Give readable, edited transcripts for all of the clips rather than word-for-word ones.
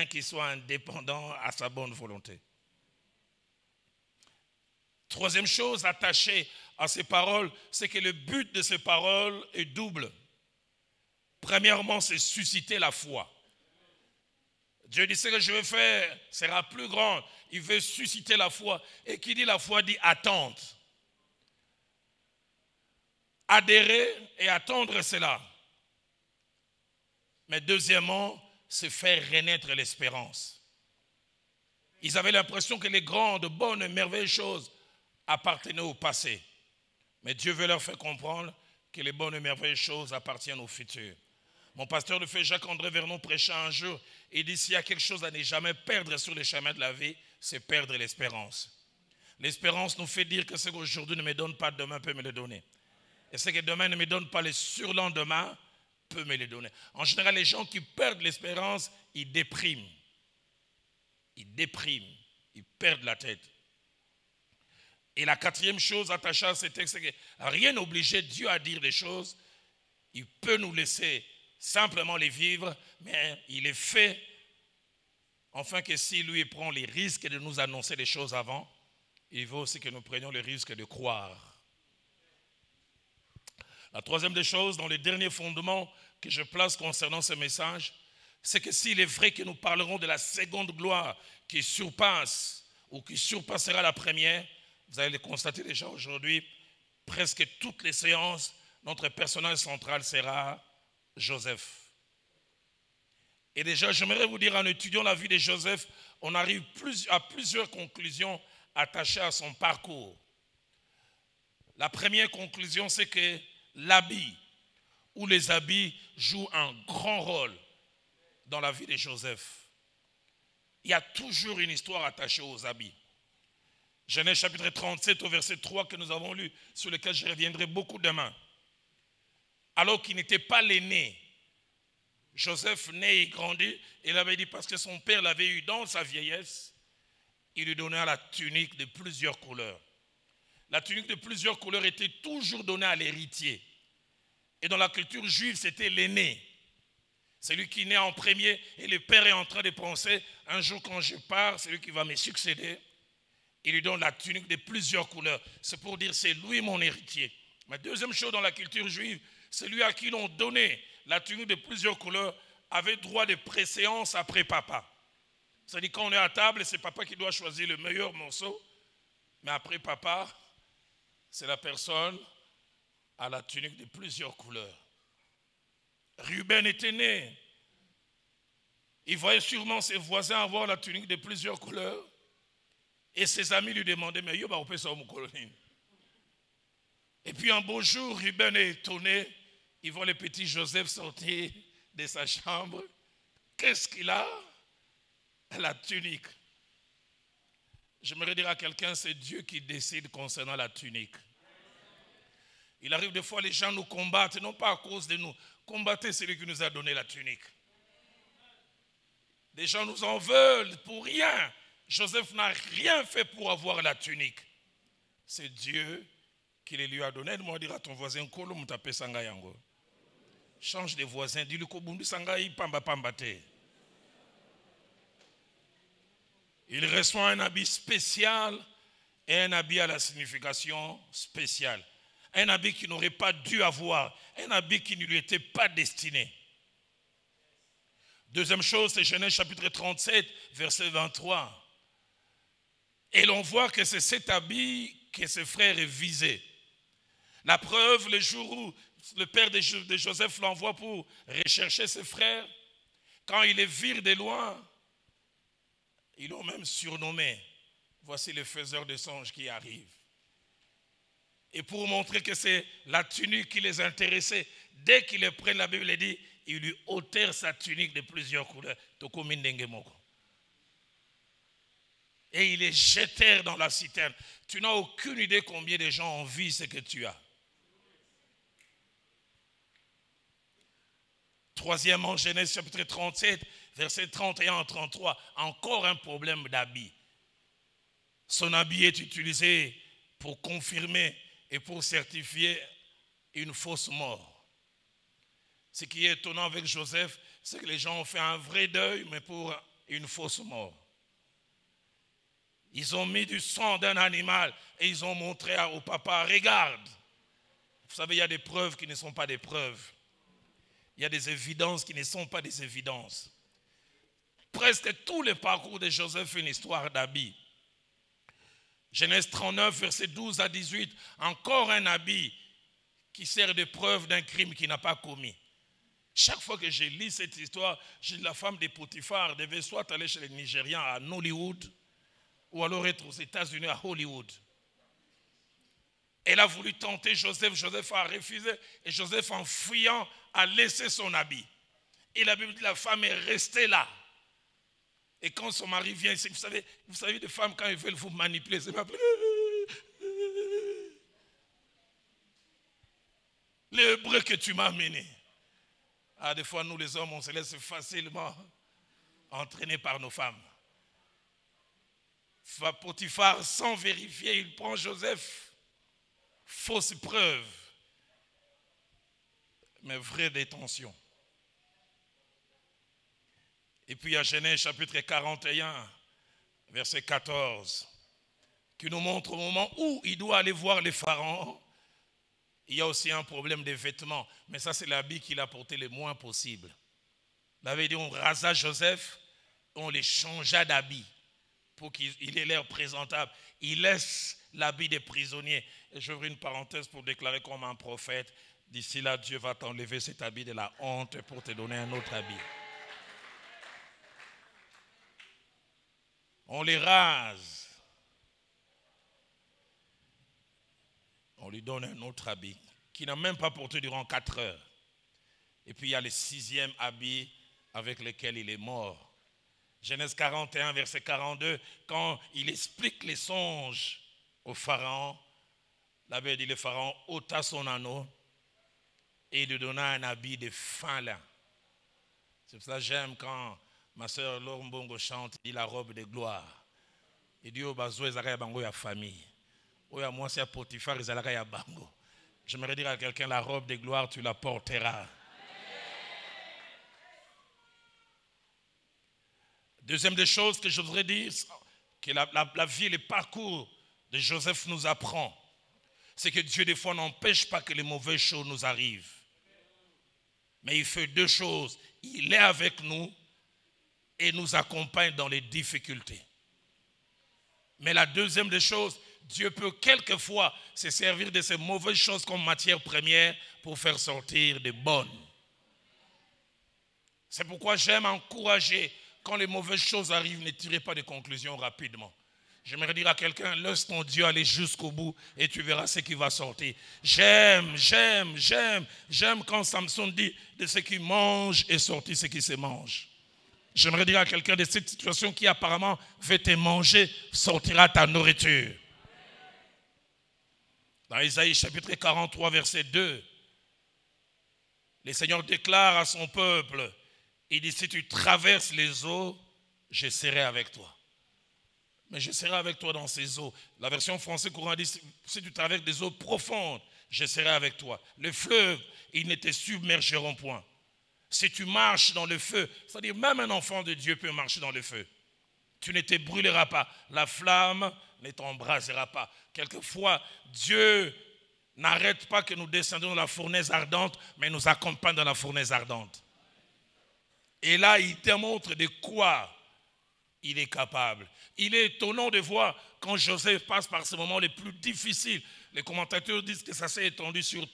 quelqu'un qui soit indépendant à sa bonne volonté. Troisième chose attachée à ces paroles, c'est que le but de ces paroles est double. Premièrement, c'est susciter la foi. Dieu dit, ce que je vais faire sera plus grand. Il veut susciter la foi. Et qui dit la foi dit attente. Adhérer et attendre cela. Mais deuxièmement, c'est faire renaître l'espérance. Ils avaient l'impression que les grandes, bonnes, merveilleuses choses appartenaient au passé. Mais Dieu veut leur faire comprendre que les bonnes et merveilleuses choses appartiennent au futur. Mon pasteur de feu Jacques-André Vernon prêcha un jour et dit s'il y a quelque chose à ne jamais perdre sur les chemins de la vie, c'est perdre l'espérance. L'espérance nous fait dire que ce qu'aujourd'hui ne me donne pas, demain peut me le donner. Et ce que demain ne me donne pas, le surlendemain peut me le donner. En général, les gens qui perdent l'espérance, ils dépriment. Ils dépriment, ils perdent la tête. Et la quatrième chose attachée à ce texte, c'est que rien n'obligeait Dieu à dire des choses. Il peut nous laisser simplement les vivre, mais il est fait, enfin que si lui prend les risques de nous annoncer les choses avant, il veut aussi que nous prenions le risque de croire. La troisième des choses, dans les derniers fondements que je place concernant ce message, c'est que s'il est vrai que nous parlerons de la seconde gloire qui surpasse ou qui surpassera la première, vous allez le constater déjà aujourd'hui, presque toutes les séances, notre personnage central sera Joseph. Et déjà, j'aimerais vous dire, en étudiant la vie de Joseph, on arrive à plusieurs conclusions attachées à son parcours. La première conclusion, c'est que l'habit ou les habits jouent un grand rôle dans la vie de Joseph. Il y a toujours une histoire attachée aux habits. Genèse chapitre 37 au verset 3 que nous avons lu, sur lequel je reviendrai beaucoup demain. Alors qu'il n'était pas l'aîné, Joseph naît et grandit, il avait dit parce que son père l'avait eu dans sa vieillesse, il lui donna la tunique de plusieurs couleurs. La tunique de plusieurs couleurs était toujours donnée à l'héritier. Et dans la culture juive, c'était l'aîné. C'est lui qui naît en premier et le père est en train de penser, un jour quand je pars, c'est lui qui va me succéder. Il lui donne la tunique de plusieurs couleurs. C'est pour dire, c'est lui mon héritier. Ma deuxième chose dans la culture juive, celui à qui l'on donnait la tunique de plusieurs couleurs avait droit de préséance après papa. C'est-à-dire quand on est à table, c'est papa qui doit choisir le meilleur morceau. Mais après papa, c'est la personne à la tunique de plusieurs couleurs. Ruben était né. Il voyait sûrement ses voisins avoir la tunique de plusieurs couleurs. Et ses amis lui demandaient, mais on peut ça au colonie. Et puis un beau jour, Ruben est étonné. Il voit le petit Joseph sortir de sa chambre. Qu'est-ce qu'il a? La tunique. J'aimerais dire à quelqu'un, c'est Dieu qui décide concernant la tunique. Il arrive des fois, les gens nous combattent, non pas à cause de nous. Combattez celui qui nous a donné la tunique. Des gens nous en veulent pour rien. Joseph n'a rien fait pour avoir la tunique. C'est Dieu qui les lui a donné. Moi, dire à ton voisin, change de voisin, dis-lui que sangai pamba pambate. Il reçoit un habit spécial et un habit à la signification spéciale. Un habit qu'il n'aurait pas dû avoir, un habit qui ne lui était pas destiné. Deuxième chose, c'est Genèse chapitre 37, verset 23. Et l'on voit que c'est cet habit que ses frères visaient. La preuve, le jour où le père de Joseph l'envoie pour rechercher ses frères, quand il les vire de loin, ils l'ont même surnommé. Voici le faiseur de songes qui arrive. Et pour montrer que c'est la tunique qui les intéressait, dès qu'ils les prennent, la Bible dit, ils lui ôtèrent sa tunique de plusieurs couleurs. Et ils les jetèrent dans la citerne. Tu n'as aucune idée combien de gens envient ce que tu as. Troisièmement, Genèse chapitre 37, versets 31 à 33, encore un problème d'habit. Son habit est utilisé pour confirmer et pour certifier une fausse mort. Ce qui est étonnant avec Joseph, c'est que les gens ont fait un vrai deuil, mais pour une fausse mort. Ils ont mis du sang d'un animal et ils ont montré au papa, regarde. Vous savez, il y a des preuves qui ne sont pas des preuves. Il y a des évidences qui ne sont pas des évidences. Presque tout le parcours de Joseph est une histoire d'habit. Genèse 39, versets 12 à 18, encore un habit qui sert de preuve d'un crime qu'il n'a pas commis. Chaque fois que je lis cette histoire, je dis la femme de Potiphar devait soit aller chez les Nigérians à Nollywood ou alors être aux États-Unis à Hollywood. Elle a voulu tenter Joseph, Joseph a refusé et Joseph en fuyant a laissé son habit. Et la Bible dit la femme est restée là. Et quand son mari vient ici, vous savez des femmes quand elles veulent vous manipuler, c'est pas l'hébreu que tu m'as amené. Ah, des fois nous les hommes on se laisse facilement entraîner par nos femmes. Potiphar sans vérifier, il prend Joseph. Fausse preuve, mais vraie détention. Et puis il y a Genèse chapitre 41, verset 14, qui nous montre au moment où il doit aller voir les pharaons. Il y a aussi un problème des vêtements, mais ça c'est l'habit qu'il a porté le moins possible. Il avait dit on rasa Joseph, on les changea d'habit pour qu'il ait l'air présentable. Il laisse l'habit des prisonniers. Et j'ouvre une parenthèse pour déclarer comme un prophète, d'ici là, Dieu va t'enlever cet habit de la honte pour te donner un autre habit. On les rase. On lui donne un autre habit qui n'a même pas porté durant 4 heures. Et puis il y a le 6e habit avec lequel il est mort. Genèse 41, verset 42, quand il explique les songes au pharaon, la Bible dit le pharaon ôta son anneau et lui donna un habit de fin lin. C'est pour ça que j'aime quand ma soeur Laure Mbongo chante, il dit la robe de gloire. Il dit au bazo ezaka ya bango ya famille. Oya moi c'est Potiphar ezalaka ya bango. J'aimerais dire à quelqu'un la robe de gloire tu la porteras. Deuxième des choses que je voudrais dire, que la vie et le parcours de Joseph nous apprend, c'est que Dieu des fois n'empêche pas que les mauvaises choses nous arrivent. Mais il fait 2 choses. Il est avec nous et nous accompagne dans les difficultés. Mais la deuxième des choses, Dieu peut quelquefois se servir de ces mauvaises choses comme matière première pour faire sortir des bonnes. C'est pourquoi j'aime encourager. Quand les mauvaises choses arrivent, ne tirez pas de conclusions rapidement. J'aimerais dire à quelqu'un, laisse ton Dieu aller jusqu'au bout et tu verras ce qui va sortir. J'aime quand Samson dit de ce qui mange est sorti ce qui se mange. J'aimerais dire à quelqu'un de cette situation qui apparemment veut te manger, sortira ta nourriture. Dans Isaïe chapitre 43, verset 2, le Seigneur déclare à son peuple, il dit, si tu traverses les eaux, je serai avec toi. Mais je serai avec toi dans ces eaux. La version française courante dit, si tu traverses des eaux profondes, je serai avec toi. Le fleuve, ils ne te submergeront point. Si tu marches dans le feu, c'est-à-dire même un enfant de Dieu peut marcher dans le feu. Tu ne te brûleras pas. La flamme ne t'embrasera pas. Quelquefois, Dieu n'arrête pas que nous descendions dans la fournaise ardente, mais nous accompagne dans la fournaise ardente. Et là, il te montre de quoi il est capable. Il est étonnant de voir quand Joseph passe par ce moment les plus difficiles. Les commentateurs disent que ça s'est étendu sur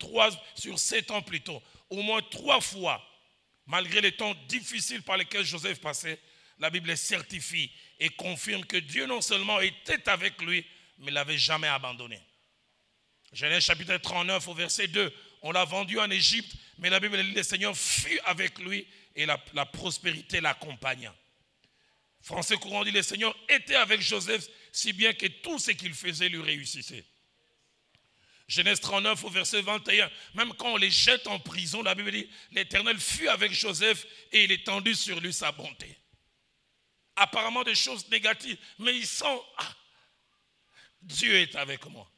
7 ans plus tôt. Au moins 3 fois, malgré les temps difficiles par lesquels Joseph passait, la Bible certifie et confirme que Dieu non seulement était avec lui, mais ne l'avait jamais abandonné. Genèse chapitre 39 au verset 2, on l'a vendu en Égypte, mais la Bible dit le Seigneur fut avec lui et la prospérité l'accompagna. Français courant dit le Seigneur était avec Joseph, si bien que tout ce qu'il faisait lui réussissait. Genèse 39 au verset 21, même quand on les jette en prison, la Bible dit l'Éternel fut avec Joseph et il étendit sur lui sa bonté. Apparemment des choses négatives, mais il sent, Dieu est avec moi.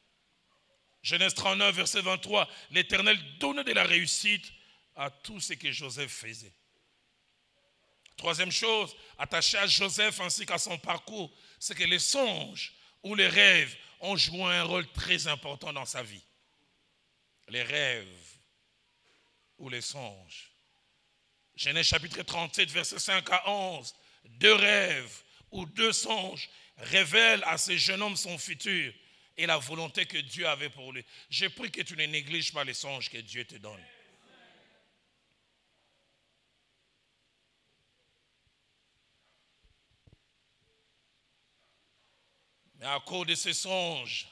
Genèse 39 verset 23, l'Éternel donnait de la réussite à tout ce que Joseph faisait. Troisième chose, attachée à Joseph ainsi qu'à son parcours, c'est que les songes ou les rêves ont joué un rôle très important dans sa vie. Les rêves ou les songes. Genèse chapitre 37, versets 5 à 11. 2 rêves ou 2 songes révèlent à ce jeune homme son futur et la volonté que Dieu avait pour lui. Je prie que tu ne négliges pas les songes que Dieu te donne. Mais à cause de ces songes,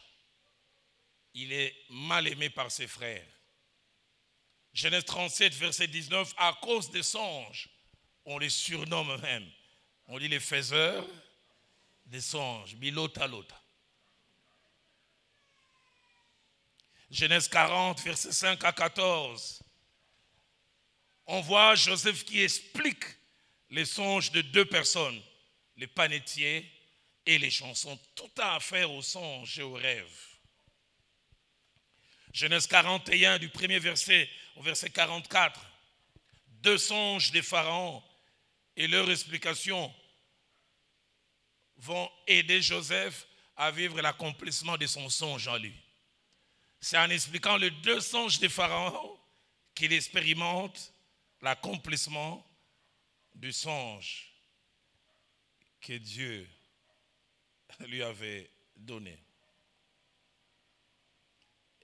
il est mal aimé par ses frères. Genèse 37, verset 19, à cause des songes, on les surnomme même. On dit les faiseurs des songes, bilota lota. Genèse 40, verset 5 à 14. On voit Joseph qui explique les songes de 2 personnes, les panetiers et les chansons, tout a affaire aux songes et aux rêves. Genèse 41, du premier verset au verset 44, 2 songes des pharaons et leur explication vont aider Joseph à vivre l'accomplissement de son songe en lui. C'est en expliquant les 2 songes des pharaons qu'il expérimente l'accomplissement du songe que Dieu lui avait donné.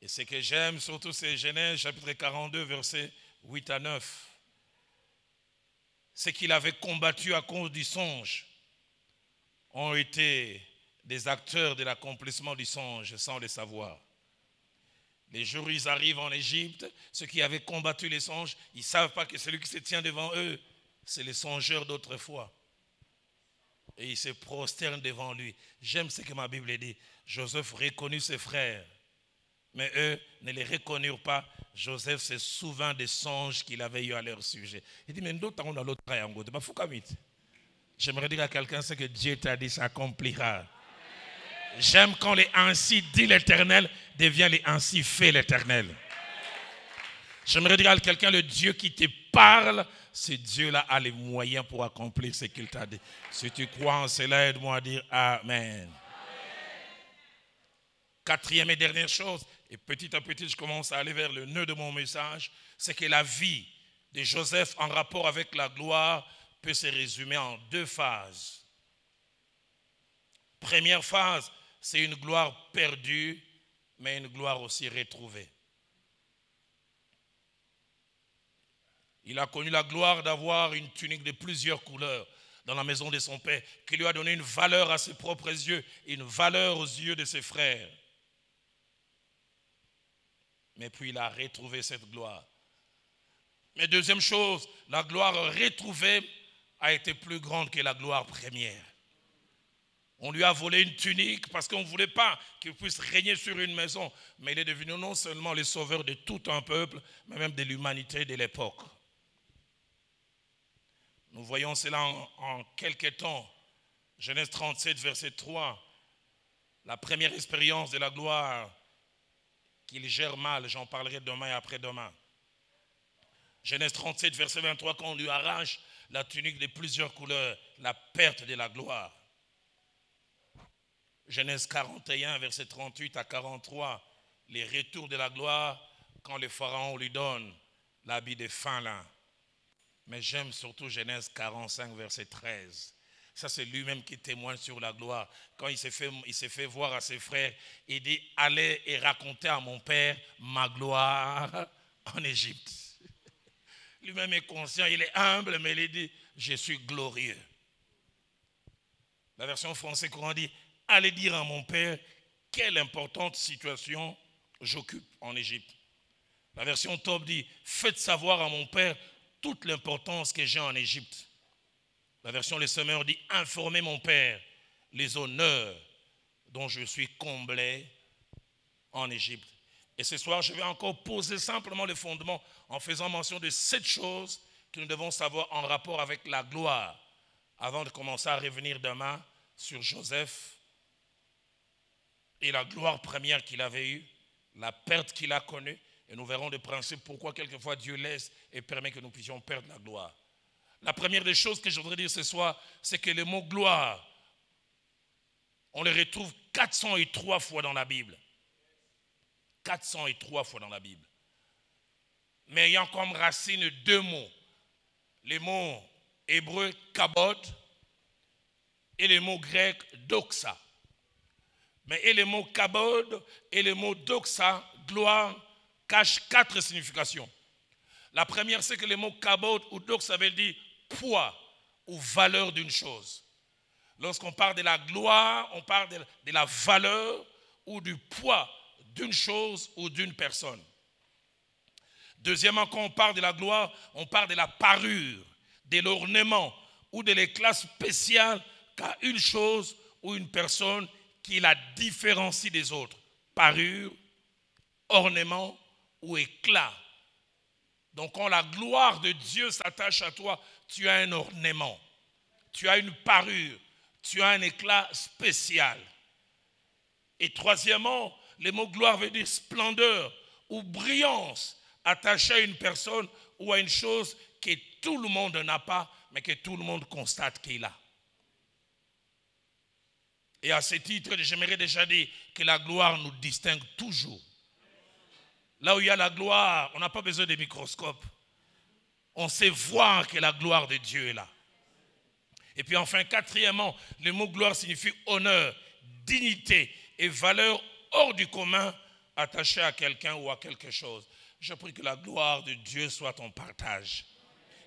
Et ce que j'aime surtout, c'est Genèse chapitre 42, versets 8 à 9. C'est qu'il avait combattu à cause du songe ont été des acteurs de l'accomplissement du songe sans le savoir. Les jours où ils arrivent en Égypte, ceux qui avaient combattu les songes, ils ne savent pas que celui qui se tient devant eux, c'est les songeurs d'autrefois. Et ils se prosternent devant lui. J'aime ce que ma Bible dit. Joseph reconnut ses frères, mais eux ne les reconnurent pas. Joseph se souvint des songes qu'il avait eu à leur sujet. Il dit, mais d'autres on a l'autre triangle. J'aimerais dire à quelqu'un ce que Dieu t'a dit s'accomplira. J'aime quand les ainsi dit l'Éternel devient les ainsi fait l'Éternel. J'aimerais dire à quelqu'un, le Dieu qui te parle, ce Dieu-là a les moyens pour accomplir ce qu'il t'a dit. Si tu crois en cela, aide-moi à dire Amen. Quatrième et dernière chose, et petit à petit je commence à aller vers le nœud de mon message, c'est que la vie de Joseph en rapport avec la gloire peut se résumer en 2 phases. Première phase, c'est une gloire perdue, mais une gloire aussi retrouvée. Il a connu la gloire d'avoir une tunique de plusieurs couleurs dans la maison de son père, qui lui a donné une valeur à ses propres yeux, une valeur aux yeux de ses frères. Mais puis il a retrouvé cette gloire. Mais deuxième chose, la gloire retrouvée a été plus grande que la gloire première. On lui a volé une tunique parce qu'on ne voulait pas qu'il puisse régner sur une maison. Mais il est devenu non seulement le sauveur de tout un peuple, mais même de l'humanité de l'époque. Nous voyons cela en quelques temps. Genèse 37, verset 3. La première expérience de la gloire qu'il gère mal, j'en parlerai demain et après-demain. Genèse 37, verset 23, quand on lui arrache la tunique de plusieurs couleurs, la perte de la gloire. Genèse 41, verset 38 à 43, les retours de la gloire quand le pharaon lui donne l'habit de fin lin. Mais j'aime surtout Genèse 45, verset 13. Ça, c'est lui-même qui témoigne sur la gloire. Quand il s'est fait voir à ses frères, il dit, allez et racontez à mon père ma gloire en Égypte. Lui-même est conscient, il est humble, mais il dit, je suis glorieux. La version française courant dit, allez dire à mon père quelle importante situation j'occupe en Égypte. La version top dit, faites savoir à mon père toute l'importance que j'ai en Égypte. La version Les Semeurs dit, informez mon père les honneurs dont je suis comblé en Égypte. Et ce soir, je vais encore poser simplement le fondement en faisant mention de 7 choses que nous devons savoir en rapport avec la gloire avant de commencer à revenir demain sur Joseph et la gloire première qu'il avait eue, la perte qu'il a connue. Et nous verrons de principe pourquoi quelquefois Dieu laisse et permet que nous puissions perdre la gloire. La première des choses que je voudrais dire ce soir, c'est que le mot gloire, on le retrouve 403 fois dans la Bible. 403 fois dans la Bible. Mais ayant comme racine deux mots. Les mots hébreux kabod et les mots grecs doxa. Mais et les mots kabod et les mots doxa, gloire, cachent 4 significations. La première, c'est que le mot kabod ou doxa veut dire poids ou valeur d'une chose. Lorsqu'on parle de la gloire, on parle de la valeur ou du poids d'une chose ou d'une personne. Deuxièmement, quand on parle de la gloire, on parle de la parure, de l'ornement ou de l'éclat spécial qu'a une chose ou une personne qui la différencie des autres. Parure, ornement ou éclat. Donc quand la gloire de Dieu s'attache à toi, tu as un ornement, tu as une parure, tu as un éclat spécial. Et troisièmement, le mot gloire veut dire splendeur ou brillance attachée à une personne ou à une chose que tout le monde n'a pas, mais que tout le monde constate qu'il a. Et à ce titre, j'aimerais déjà dire que la gloire nous distingue toujours. Là où il y a la gloire, on n'a pas besoin de microscope. On sait voir que la gloire de Dieu est là. Et puis enfin, quatrièmement, le mot gloire signifie honneur, dignité et valeur hors du commun attachée à quelqu'un ou à quelque chose. Je prie que la gloire de Dieu soit ton partage.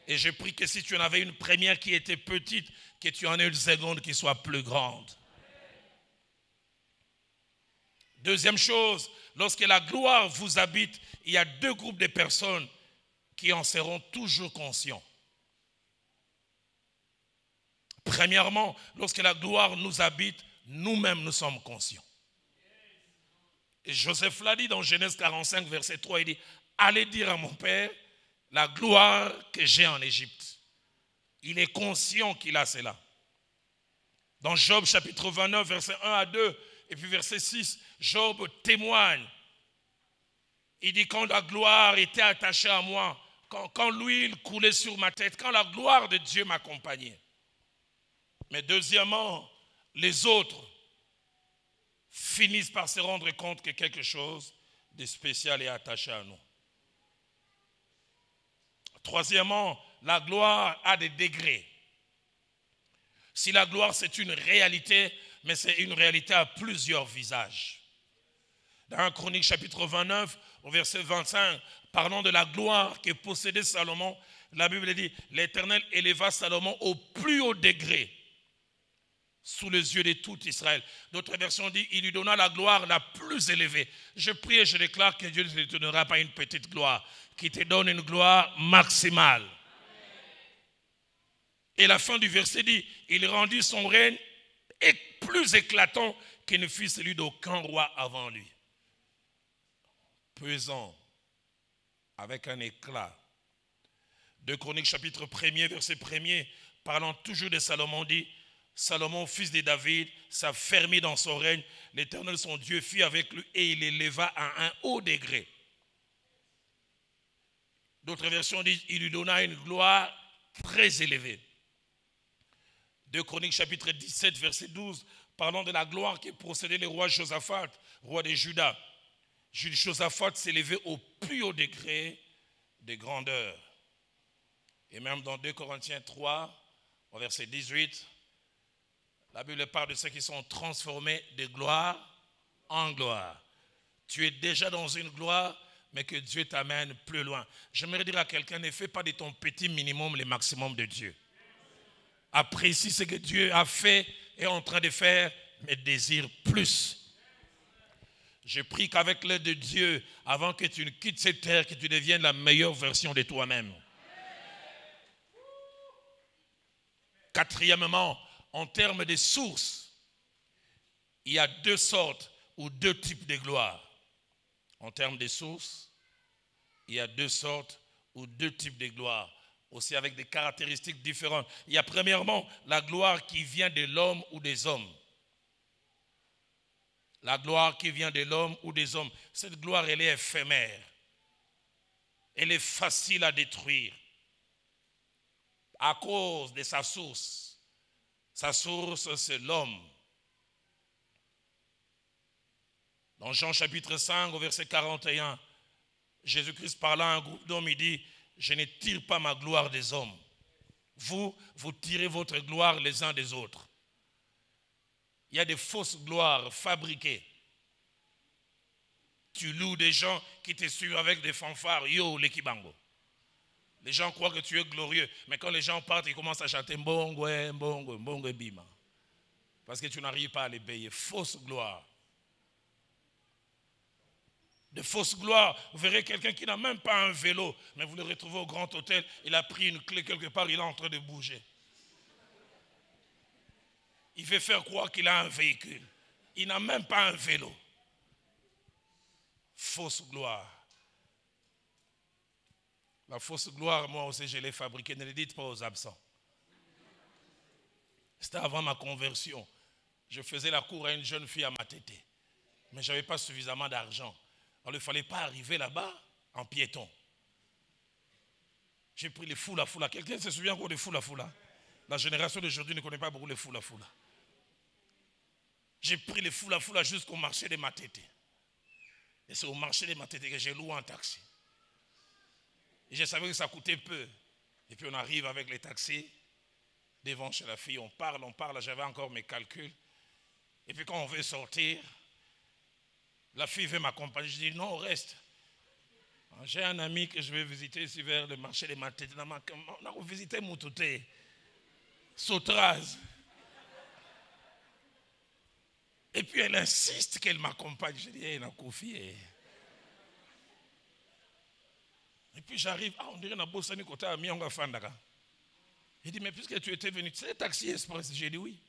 Et je prie que si tu en avais une première qui était petite, que tu en aies une seconde qui soit plus grande. Deuxième chose, lorsque la gloire vous habite, il y a 2 groupes de personnes qui en seront toujours conscients. Premièrement, lorsque la gloire nous habite, nous-mêmes nous sommes conscients. Et Joseph l'a dit dans Genèse 45, verset 3, il dit « Allez dire à mon père la gloire que j'ai en Égypte. » Il est conscient qu'il a cela. Dans Job chapitre 29, verset 1 à 2, et puis verset 6, Job témoigne. Il dit « Quand la gloire était attachée à moi, quand l'huile coulait sur ma tête, quand la gloire de Dieu m'accompagnait. » Mais deuxièmement, les autres finissent par se rendre compte que quelque chose de spécial est attaché à nous. Troisièmement, la gloire a des degrés. Si la gloire c'est une réalité, mais c'est une réalité à plusieurs visages. Dans 1 Chronique chapitre 29, au verset 25, parlant de la gloire que possédait Salomon, la Bible dit « L'Éternel éleva Salomon au plus haut degré, sous les yeux de tout Israël. » D'autres versions disent « Il lui donna la gloire la plus élevée. » Je prie et je déclare que Dieu ne te donnera pas une petite gloire, qu'il te donne une gloire maximale. Amen. Et la fin du verset dit « Il rendit son règne plus éclatant qu'il ne fut celui d'aucun roi avant lui. » Pesant, avec un éclat. 2 Chroniques chapitre 1er, verset 1er, parlant toujours de Salomon, dit « Salomon, fils de David, s'affermit dans son règne. L'Éternel, son Dieu, fit avec lui et il l'éleva à un haut degré. » D'autres versions disent « Il lui donna une gloire très élevée. » 2 Chroniques chapitre 17, verset 12, parlant de la gloire qui possédait le roi Josaphat, roi de Juda. Josaphat s'est élevé au plus haut degré de grandeur. Et même dans 2 Corinthiens 3, au verset 18, la Bible parle de ceux qui sont transformés de gloire en gloire. Tu es déjà dans une gloire, mais que Dieu t'amène plus loin. J'aimerais dire à quelqu'un, ne fais pas de ton petit minimum le maximum de Dieu. Apprécie ce que Dieu a fait et est en train de faire, mais désire plus. Je prie qu'avec l'aide de Dieu, avant que tu ne quittes cette terre, que tu deviennes la meilleure version de toi-même. Quatrièmement, en termes de sources, il y a 2 sortes ou 2 types de gloire. En termes de sources, il y a 2 sortes ou 2 types de gloire, aussi avec des caractéristiques différentes. Il y a premièrement la gloire qui vient de l'homme ou des hommes. La gloire qui vient de l'homme ou des hommes. Cette gloire, elle est éphémère. Elle est facile à détruire. à cause de sa source. Sa source, c'est l'homme. Dans Jean chapitre 5, au verset 41, Jésus-Christ parlant à un groupe d'hommes, il dit, je ne tire pas ma gloire des hommes. Vous tirez votre gloire les uns des autres. Il y a des fausses gloires fabriquées. Tu loues des gens qui te suivent avec des fanfares, yo, l'équibango. Les gens croient que tu es glorieux, mais quand les gens partent, ils commencent à chanter mbongo, mbongo, mbongo, bima. Parce que tu n'arrives pas à les payer. Fausse gloire. De fausses gloires. Vous verrez quelqu'un qui n'a même pas un vélo, mais vous le retrouvez au grand hôtel, il a pris une clé quelque part, il est en train de bouger. Il veut faire croire qu'il a un véhicule. Il n'a même pas un vélo. Fausse gloire. La fausse gloire, moi aussi, je l'ai fabriquée. Ne le dites pas aux absents. C'était avant ma conversion. Je faisais la cour à une jeune fille à Matete. Mais je n'avais pas suffisamment d'argent. Alors, il ne fallait pas arriver là-bas en piéton. J'ai pris les foula. Quelqu'un se souvient encore des foula? La génération d'aujourd'hui ne connaît pas beaucoup les foula. J'ai pris les foula jusqu'au marché des Matete. Et c'est au marché des Matete que j'ai loué un taxi. Et je savais que ça coûtait peu. Et puis on arrive avec les taxis devant chez la fille. On parle. J'avais encore mes calculs. Et puis quand on veut sortir, la fille veut m'accompagner. Je dis non, reste. J'ai un ami que je vais visiter ici vers le marché des Matete. On a visité Moutouté, Sautraz. Et puis elle insiste qu'elle m'accompagne. Je dis, elle n'a confié. Et puis j'arrive, on dirait que Bossani côté à Mionga Fandaka. Il dit, mais puisque tu étais venu, tu sais, taxi express? J'ai dit oui.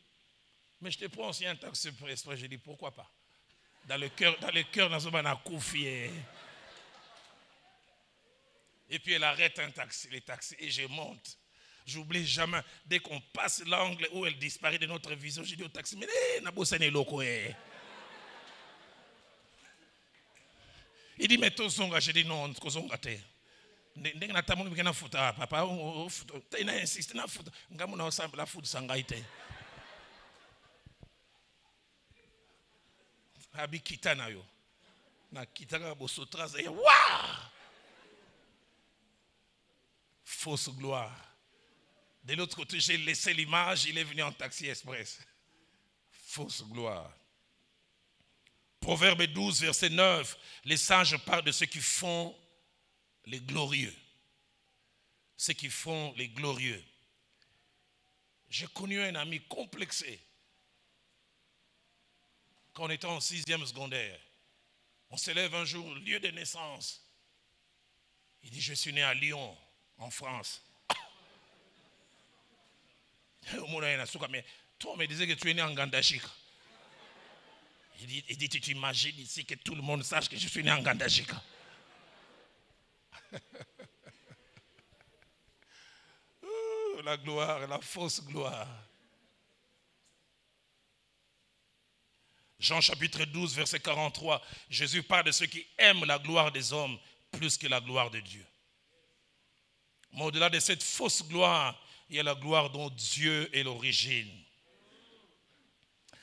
Mais je te prends aussi un taxi express. J'ai dit, pourquoi pas? Dans le cœur, on a confié. Et puis elle arrête les taxis, et je monte. J'oublie jamais, dès qu'on passe l'angle où elle disparaît de notre vision, j'ai dit au taxi, mais Nabossani loko. Il dit, mais toi, Zonga, j'ai dit non, Zonga te. Ndenge natamuni bikena futa papa ina insiste na futa ngamu na osamba la futa sangaite abi kitana yo na kitaka bosotraza ya wa fausse gloire. De l'autre côté, j'ai laissé l'image, il est venu en taxi express. Fausse gloire. Proverbe 12 verset 9, les sages parlent de ceux qui font les glorieux. Ceux qui font les glorieux. J'ai connu un ami complexé. Quand on était en 6e secondaire, on s'élève un jour, lieu de naissance. Il dit, je suis né à Lyon, en France. Mais toi, on me disait que tu es né en Gandachika. Il dit, tu t'imagines ici que tout le monde sache que je suis né en Gandachika. La gloire, la fausse gloire. Jean chapitre 12, verset 43. Jésus parle de ceux qui aiment la gloire des hommes plus que la gloire de Dieu. Mais au-delà de cette fausse gloire, il y a la gloire dont Dieu est l'origine.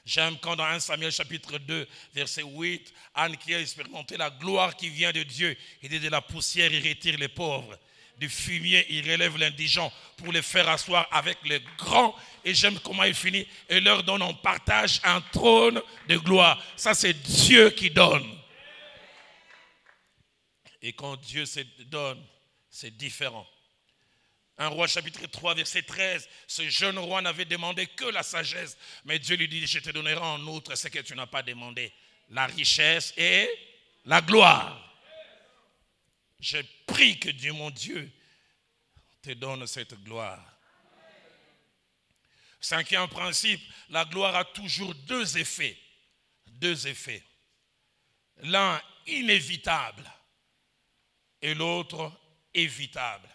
J'aime quand dans 1 Samuel chapitre 2, verset 8, Anne qui a expérimenté la gloire qui vient de Dieu. Il dit, de la poussière, il retire les pauvres. Du fumier, il relève l'indigent pour les faire asseoir avec les grands. Et j'aime comment il finit. Et leur donne en partage un trône de gloire. Ça, c'est Dieu qui donne. Et quand Dieu se donne, c'est différent. 1 Roi chapitre 3 verset 13, ce jeune roi n'avait demandé que la sagesse, mais Dieu lui dit, je te donnerai en outre ce que tu n'as pas demandé, la richesse et la gloire. Je prie que Dieu, mon Dieu, te donne cette gloire. 5e principe, la gloire a toujours deux effets. Deux effets. L'un inévitable et l'autre évitable.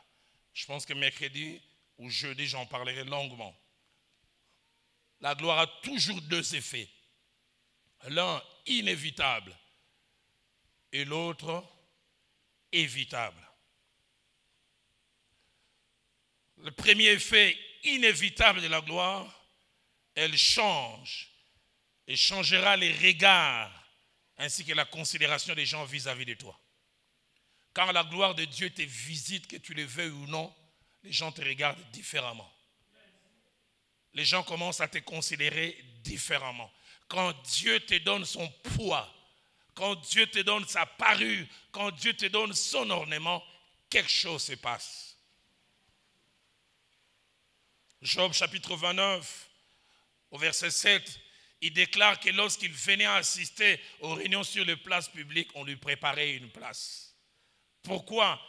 Je pense que mercredi ou jeudi, j'en parlerai longuement. La gloire a toujours deux effets. L'un inévitable et l'autre évitable. Le premier effet inévitable de la gloire, elle change et changera les regards ainsi que la considération des gens vis-à-vis de toi. Quand la gloire de Dieu te visite, que tu le veuilles ou non, les gens te regardent différemment. Les gens commencent à te considérer différemment. Quand Dieu te donne son poids, quand Dieu te donne sa parure, quand Dieu te donne son ornement, quelque chose se passe. Job chapitre 29, au verset 7, il déclare que lorsqu'il venait assister aux réunions sur les places publiques, on lui préparait une place. Pourquoi?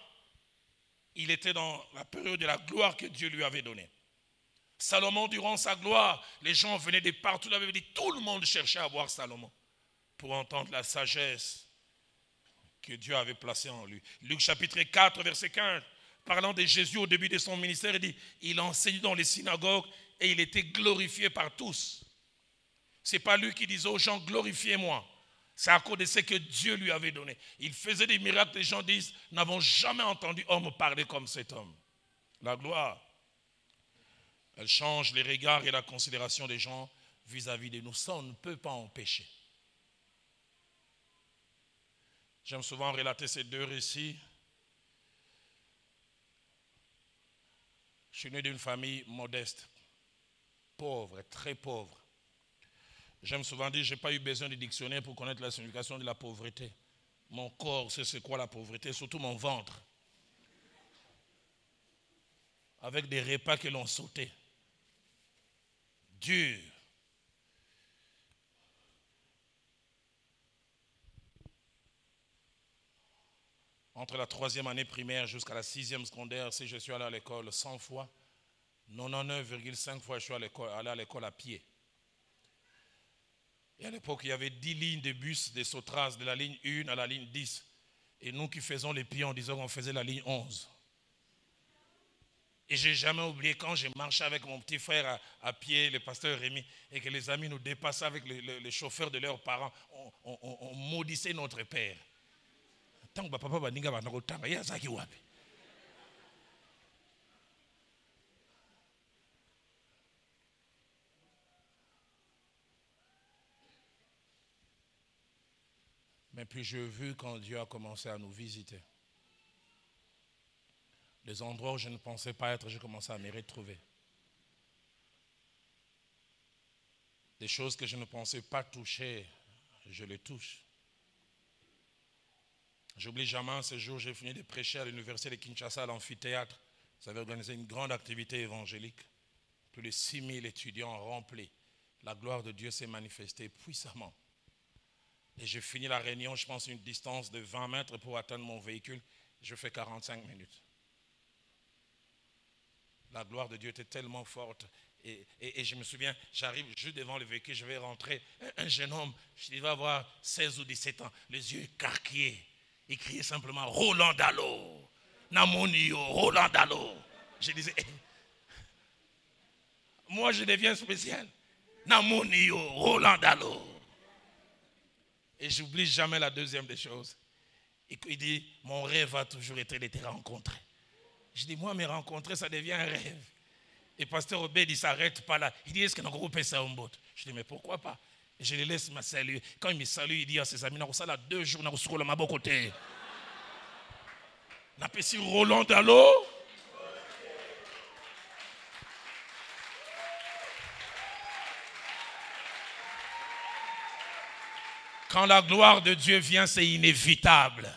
Il était dans la période de la gloire que Dieu lui avait donnée. Salomon, durant sa gloire, les gens venaient de partout. Tout le monde cherchait à voir Salomon pour entendre la sagesse que Dieu avait placée en lui. Luc chapitre 4, verset 15, parlant de Jésus au début de son ministère, il dit, il enseignait dans les synagogues et il était glorifié par tous. Ce n'est pas lui qui disait aux gens, glorifiez-moi. C'est à cause de ce que Dieu lui avait donné. Il faisait des miracles, les gens disent, nous n'avons jamais entendu homme parler comme cet homme. La gloire, elle change les regards et la considération des gens vis-à-vis de nous. Ça, on ne peut pas empêcher. J'aime souvent relater ces deux récits. Je suis né d'une famille modeste, pauvre, très pauvre. J'aime souvent dire, je n'ai pas eu besoin de dictionnaire pour connaître la signification de la pauvreté. Mon corps sait c'est quoi la pauvreté, surtout mon ventre. Avec des repas que l'on sautait. Dur. Entre la 3e année primaire jusqu'à la 6e secondaire, si je suis allé à l'école 100 fois, 99,5 fois je suis allé à l'école à pied. Et à l'époque, il y avait 10 lignes de bus de Sotras, de la ligne 1 à la ligne 10. Et nous qui faisons les pieds, on disait qu'on faisait la ligne 11. Et je n'ai jamais oublié quand j'ai marché avec mon petit frère à pied, le pasteur Rémi, et que les amis nous dépassaient avec les chauffeurs de leurs parents, on maudissait notre père. Tant que papa va dire qu'il y a ça qui wapi. Mais puis j'ai vu quand Dieu a commencé à nous visiter. Les endroits où je ne pensais pas être, j'ai commencé à me retrouver. Des choses que je ne pensais pas toucher, je les touche. J'oublie jamais ce jour, j'ai fini de prêcher à l'université de Kinshasa, à l'amphithéâtre. Vous avez organisé une grande activité évangélique. Plus de 6000 étudiants remplis. La gloire de Dieu s'est manifestée puissamment. Et j'ai fini la réunion, je pense, une distance de 20 mètres pour atteindre mon véhicule. Je fais 45 minutes. La gloire de Dieu était tellement forte. Et je me souviens, j'arrive juste devant le véhicule, je vais rentrer. Un jeune homme, je devais avoir 16 ou 17 ans, les yeux écarquillés. Il criait simplement, Roland Dalo, Namonio, Roland Dalo. Je disais, moi je deviens spécial. Namonio, Roland Dalo. Et j'oublie jamais la deuxième des choses. Il dit, mon rêve a toujours été de te rencontrer. Je dis, moi, me rencontrer, ça devient un rêve. Et pasteur Obed, il ne s'arrête pas là. Il dit, est-ce que nous groupons ça en bout? Je dis, mais pourquoi pas? Et je le laisse me saluer. Quand il me salue, il dit à ses amis, nous sommes là 2 jours, nous sommes là, côté. Nous avons ici Roland Dalo. Quand la gloire de Dieu vient, c'est inévitable.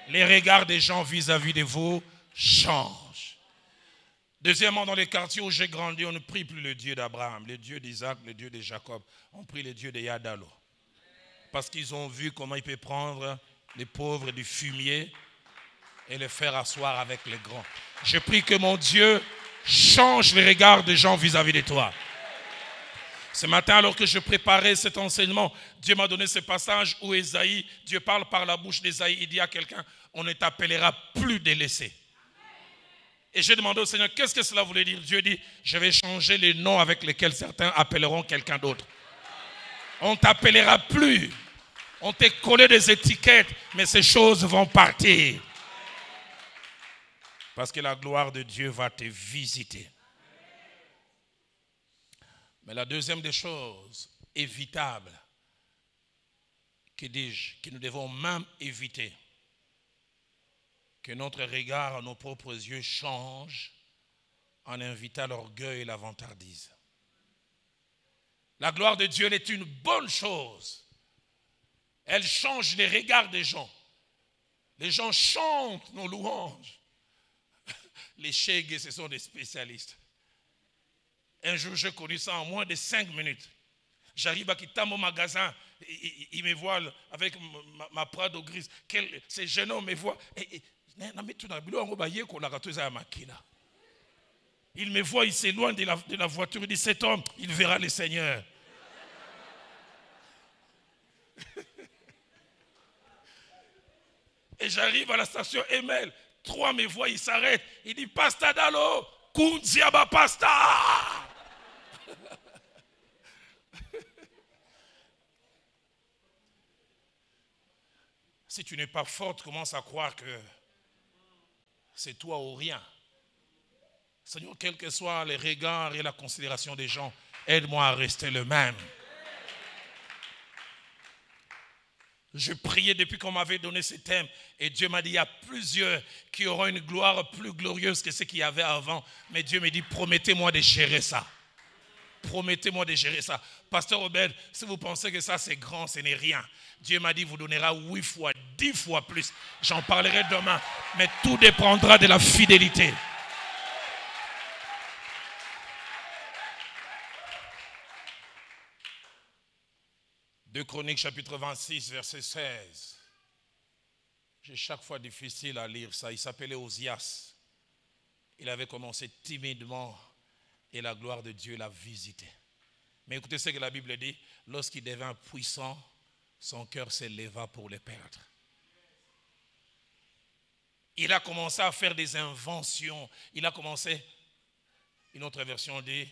Les regards des gens vis-à-vis de vous changent. Deuxièmement, dans les quartiers où j'ai grandi, on ne prie plus le Dieu d'Abraham, le Dieu d'Isaac, le Dieu de Jacob. On prie le Dieu de Yadalo. Parce qu'ils ont vu comment il peut prendre les pauvres du fumier et les faire asseoir avec les grands. Je prie que mon Dieu change les regards des gens vis-à-vis de toi. Ce matin, alors que je préparais cet enseignement, Dieu m'a donné ce passage où Ésaïe, Dieu parle par la bouche d'Ésaïe, il dit à quelqu'un, on ne t'appellera plus délaissé. Et j'ai demandé au Seigneur, qu'est-ce que cela voulait dire? Dieu dit, je vais changer les noms avec lesquels certains appelleront quelqu'un d'autre. On ne t'appellera plus. On t'a collé des étiquettes, mais ces choses vont partir. Parce que la gloire de Dieu va te visiter. Mais la deuxième des choses évitables, que dis-je, que nous devons même éviter, que notre regard à nos propres yeux change en invitant l'orgueil et la vantardise. La gloire de Dieu est une bonne chose. Elle change les regards des gens. Les gens chantent nos louanges. Les chègues, ce sont des spécialistes. Un jour, j'ai connu ça en moins de 5 minutes. J'arrive à quitter mon magasin, il me voit avec ma Prado grise. Ces jeunes hommes me voient. Il me voit, il s'éloigne de la voiture, il dit, cet homme, il verra le Seigneur. Et j'arrive à la station Emel, 3 me voient, ils s'arrêtent. Il dit, Pasta Dalo, Kunziaba Pasta. Si tu n'es pas forte, commence à croire que c'est toi ou rien. Seigneur, quels que soient les regards et la considération des gens, aide-moi à rester le même. Je priais depuis qu'on m'avait donné ce thème et Dieu m'a dit, il y a plusieurs qui auront une gloire plus glorieuse que ce qu'il y avait avant. Mais Dieu me dit, promettez-moi de gérer ça. Promettez-moi de gérer ça. Pasteur Robert, si vous pensez que ça c'est grand, ce n'est rien. Dieu m'a dit, vous donnera 8 fois, 10 fois plus. J'en parlerai demain. Mais tout dépendra de la fidélité. Deux Chroniques chapitre 26, verset 16. J'ai chaque fois difficile à lire ça. Il s'appelait Osias. Il avait commencé timidement et la gloire de Dieu l'a visité. Mais écoutez ce que la Bible dit. Lorsqu'il devint puissant, son cœur s'éleva pour le perdre. Il a commencé à faire des inventions. Il a commencé, une autre version dit,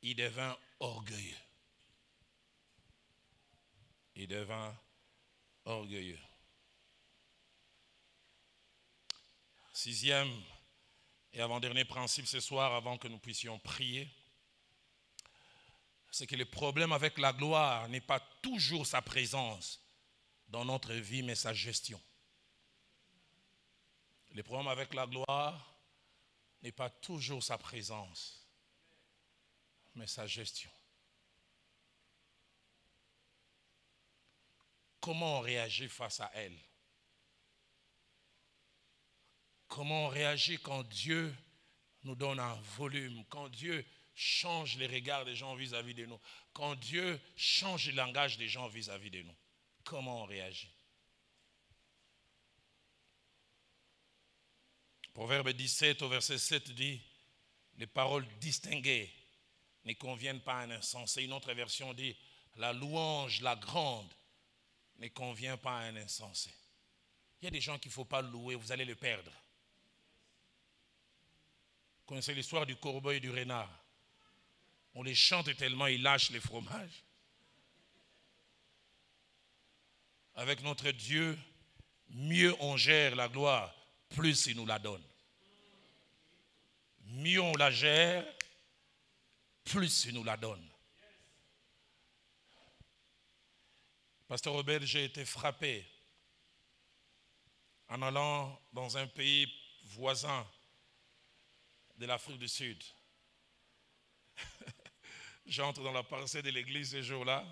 il devint orgueilleux. Il devint orgueilleux. 6e et avant-dernier principe ce soir, avant que nous puissions prier, c'est que le problème avec la gloire n'est pas toujours sa présence dans notre vie, mais sa gestion. Le problème avec la gloire n'est pas toujours sa présence, mais sa gestion. Comment on réagit face à elle? Comment on réagit quand Dieu nous donne un volume, quand Dieu change les regards des gens vis-à-vis de nous, quand Dieu change le langage des gens vis-à-vis de nous? Comment on réagit? Proverbe 17 au verset 7 dit, les paroles distinguées ne conviennent pas à un insensé. Une autre version dit, la louange, la grande, ne convient pas à un insensé. Il y a des gens qu'il ne faut pas louer, vous allez le perdre. Vous connaissez l'histoire du corbeau et du renard. On les chante tellement, ils lâchent les fromages. Avec notre Dieu, mieux on gère la gloire, plus il nous la donne. Mieux on la gère, plus il nous la donne. Pasteur Robert, j'ai été frappé en allant dans un pays voisin de l'Afrique du Sud. J'entre dans la parcelle de l'église ce jour-là.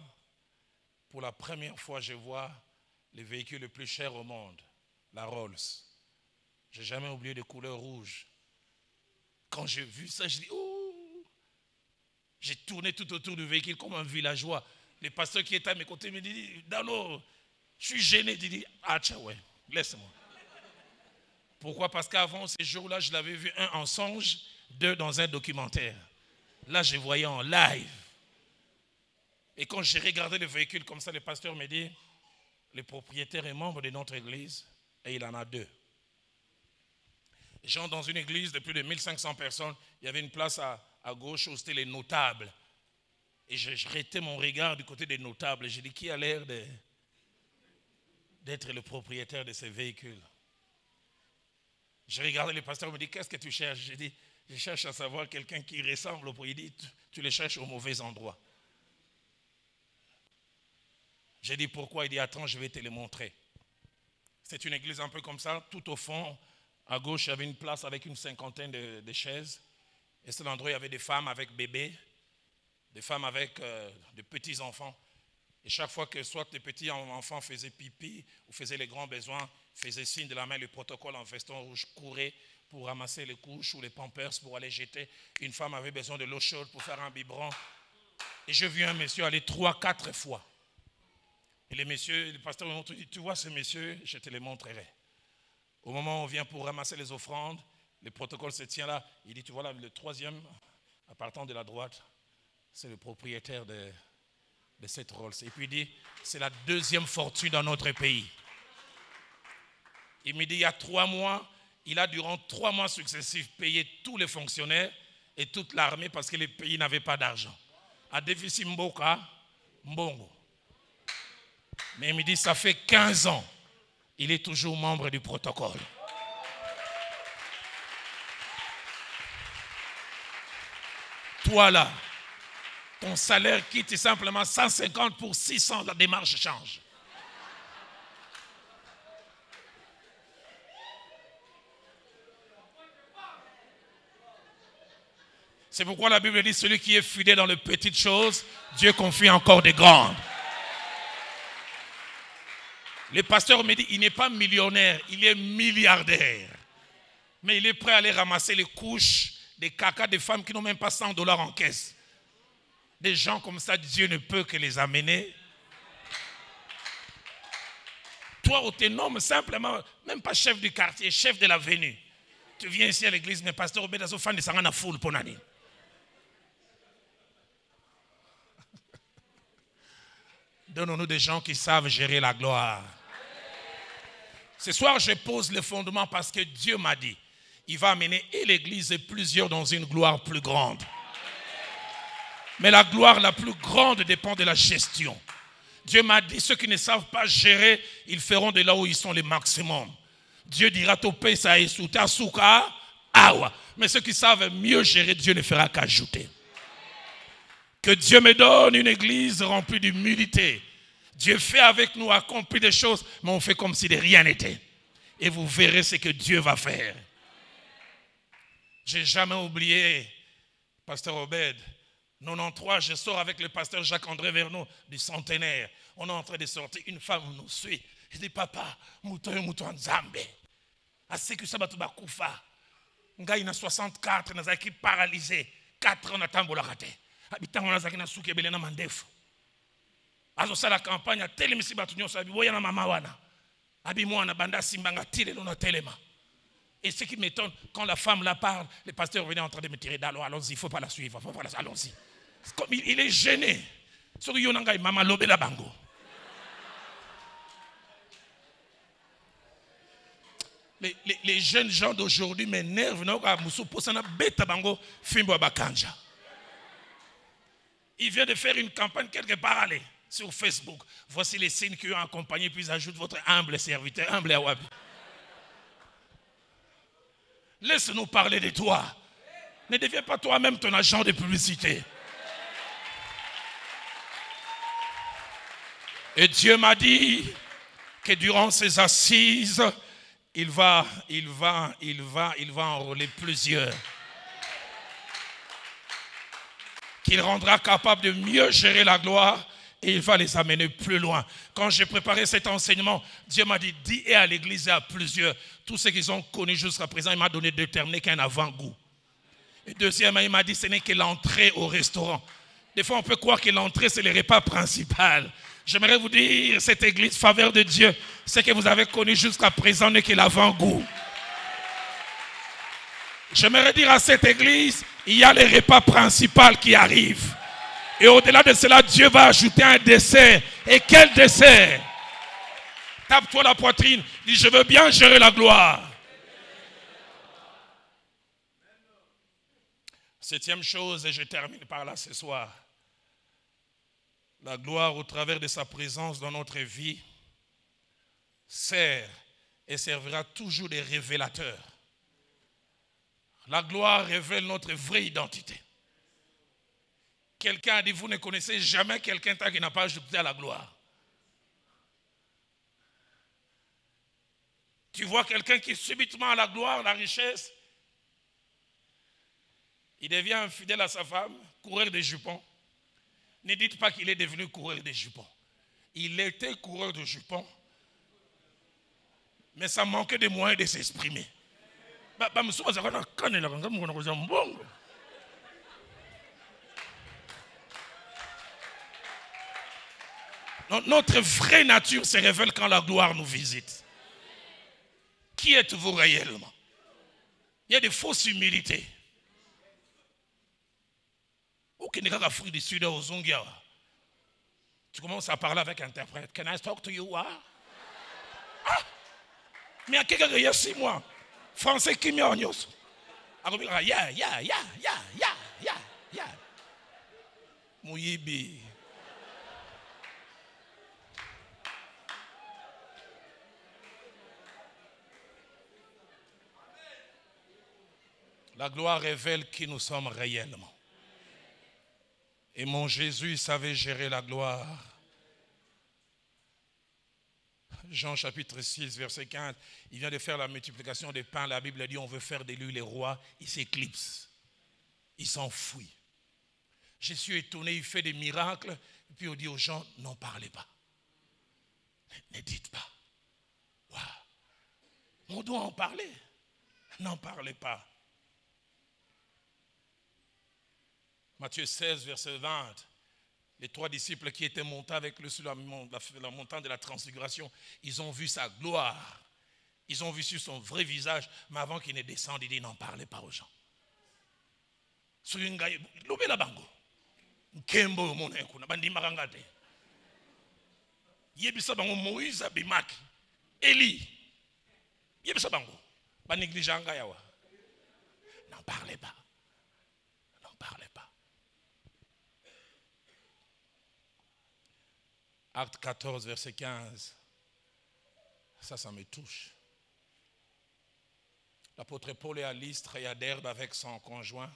Pour la première fois, je vois le véhicule le plus cher au monde, la Rolls. Je n'ai jamais oublié de couleur rouge. Quand j'ai vu ça, je dis, oh! J'ai tourné tout autour du véhicule comme un villageois. Le pasteur qui était à mes côtés me dit, Dalo, je suis gêné. Il dit, ah tiens, ouais, laisse-moi. Pourquoi? Parce qu'avant ces jours-là, je l'avais vu, un en songe, deux dans un documentaire. Là, je voyais en live. Et quand j'ai regardé le véhicule comme ça, le pasteur me dit, le propriétaire est membre de notre église et il en a 2. J'entre dans une église de plus de 1500 personnes. Il y avait une place à gauche où c'était les notables. Et je jetais mon regard du côté des notables. Et j'ai dit, qui a l'air d'être le propriétaire de ces véhicules? J'ai regardé le pasteur, il me dit, qu'est-ce que tu cherches? J'ai dit, je cherche à savoir quelqu'un qui ressemble au pauvre. Il dit, tu le cherches au mauvais endroit. J'ai dit, pourquoi? Il dit, attends, je vais te le montrer. C'est une église un peu comme ça. Tout au fond, à gauche, il y avait une place avec une cinquantaine de chaises. Et c'est l'endroit où il y avait des femmes avec bébés, des femmes avec de petits enfants. Et chaque fois que soit les petits enfants faisaient pipi ou faisaient les grands besoins, faisaient signe de la main, le protocole en veston rouge courait pour ramasser les couches ou les pampers pour aller jeter. Une femme avait besoin de l'eau chaude pour faire un biberon. Et j'ai vu un monsieur aller 3-4 fois. Et le pasteur me dit, tu vois ce monsieur, je te le montrerai. Au moment où on vient pour ramasser les offrandes, le protocole se tient là. Il dit, tu vois là, le troisième, à partant de la droite, c'est le propriétaire de cette Rolls. Et puis il dit, c'est la deuxième fortune dans notre pays. Il me dit, il y a 3 mois, il a durant 3 mois successifs payé tous les fonctionnaires et toute l'armée parce que les pays n'avaient pas d'argent. À déficit Mboka, Mbongo. Mais il me dit, ça fait 15 ans, il est toujours membre du protocole. Toi là, ton salaire quitte simplement 150 pour 600, la démarche change. C'est pourquoi la Bible dit, celui qui est fidèle dans les petites choses, Dieu confie encore des grandes. Le pasteur me dit, il n'est pas millionnaire, il est milliardaire. Mais il est prêt à aller ramasser les couches des cacas des femmes qui n'ont même pas $100 en caisse. Des gens comme ça, Dieu ne peut que les amener. Toi, on te nomme simplement, même pas chef du quartier, chef de l'avenue. Tu viens ici à l'église, mais pasteur Obedazo, fan de Sangana Foul pour l'année. Donnons-nous des gens qui savent gérer la gloire. Ce soir, je pose le fondement parce que Dieu m'a dit, il va amener et l'église et plusieurs dans une gloire plus grande. Mais la gloire la plus grande dépend de la gestion. Dieu m'a dit, ceux qui ne savent pas gérer, ils feront de là où ils sont le maximum. Dieu dira, topé ça et souta souka, awa. Mais ceux qui savent mieux gérer, Dieu ne fera qu'ajouter. Que Dieu me donne une église remplie d'humilité. Dieu fait avec nous, accomplit des choses, mais on fait comme si de rien n'était. Et vous verrez ce que Dieu va faire. Je n'ai jamais oublié, pasteur Obed, 93, je sors avec le pasteur Jacques-André Vernon du centenaire. On est en train de sortir, une femme nous suit. Je dis, papa, mouton Nzambe. Assez que ça va tout bakoufa. Nga il a 64, il a paralysé. 4 ans à tambolarate. Habitant on a zaki na souke belena mandefu. Azo sala campagne a telemisi batu nyonso abi boya na mama wana. Abi mwana banda simbanga tile lona telema. Et ce qui m'étonne, quand la femme la parle, le pasteur venait en train de me tirer d'allons, allons-y, il ne faut pas la suivre, allons-y. Il est gêné. Sur Yonanga, maman lobe la bango. Les jeunes gens d'aujourd'hui m'énervent. Il vient de faire une campagne quelque part, allez, sur Facebook. Voici les signes qui ont accompagné, puis ajoute votre humble serviteur, humble Awabi. Laisse-nous parler de toi. Ne deviens pas toi-même ton agent de publicité. Et Dieu m'a dit que durant ces assises, il va enrôler plusieurs. Qu'il rendra capable de mieux gérer la gloire et il va les amener plus loin. Quand j'ai préparé cet enseignement, Dieu m'a dit, dis et à l'église et à plusieurs, tous ceux qu'ils ont connus jusqu'à présent, il m'a donné de déterminer qu'un avant-goût. Et deuxièmement, il m'a dit, ce n'est que l'entrée au restaurant. Des fois, on peut croire que l'entrée, c'est le repas principal. J'aimerais vous dire, cette église, faveur de Dieu, ce que vous avez connu jusqu'à présent n'est que l'avant-goût. J'aimerais dire à cette église, il y a le repas principal qui arrive. Et au-delà de cela, Dieu va ajouter un dessert. Et quel dessert? Tape-toi la poitrine, dis je veux bien gérer la gloire. 7e chose, et je termine par là ce soir. La gloire au travers de sa présence dans notre vie sert et servira toujours des révélateurs. La gloire révèle notre vraie identité. Quelqu'un a dit, vous ne connaissez jamais quelqu'un qui n'a pas ajouté à la gloire. Tu vois quelqu'un qui subitement a la gloire, la richesse, il devient infidèle à sa femme, coureur de jupons. Ne dites pas qu'il est devenu coureur de jupons. Il était coureur de jupons, mais ça manquait de moyens de s'exprimer. Notre vraie nature se révèle quand la gloire nous visite. Qui êtes-vous réellement? Il y a des fausses humilités. Tu commences à parler avec un interprète. Can I talk to you? Ah? Mais il y a quelqu'un qui a 6 mois. Français qui m'y a yeah. Mouyibi. La gloire révèle qui nous sommes réellement. Et mon Jésus savait gérer la gloire. Jean chapitre 6, verset 15, il vient de faire la multiplication des pains. La Bible dit on veut faire de lui les rois. Il s'éclipse. Il s'enfuit. Je suis étonné, il fait des miracles. Et puis on dit aux gens, n'en parlez pas. Ne dites pas. Wow. On doit en parler. N'en parlez pas. Matthieu 16, verset 20. Les 3 disciples qui étaient montés avec lui sur la montagne de la transfiguration, ils ont vu sa gloire. Ils ont vu sur son vrai visage, mais avant qu'il ne descende, il dit, n'en parlez pas aux gens. Moïse abimaki, Élie, n'en parlez pas. N'en parlez pas. Acte 14, verset 15. Ça me touche. L'apôtre Paul est à Lystre et à Derbe avec son conjoint.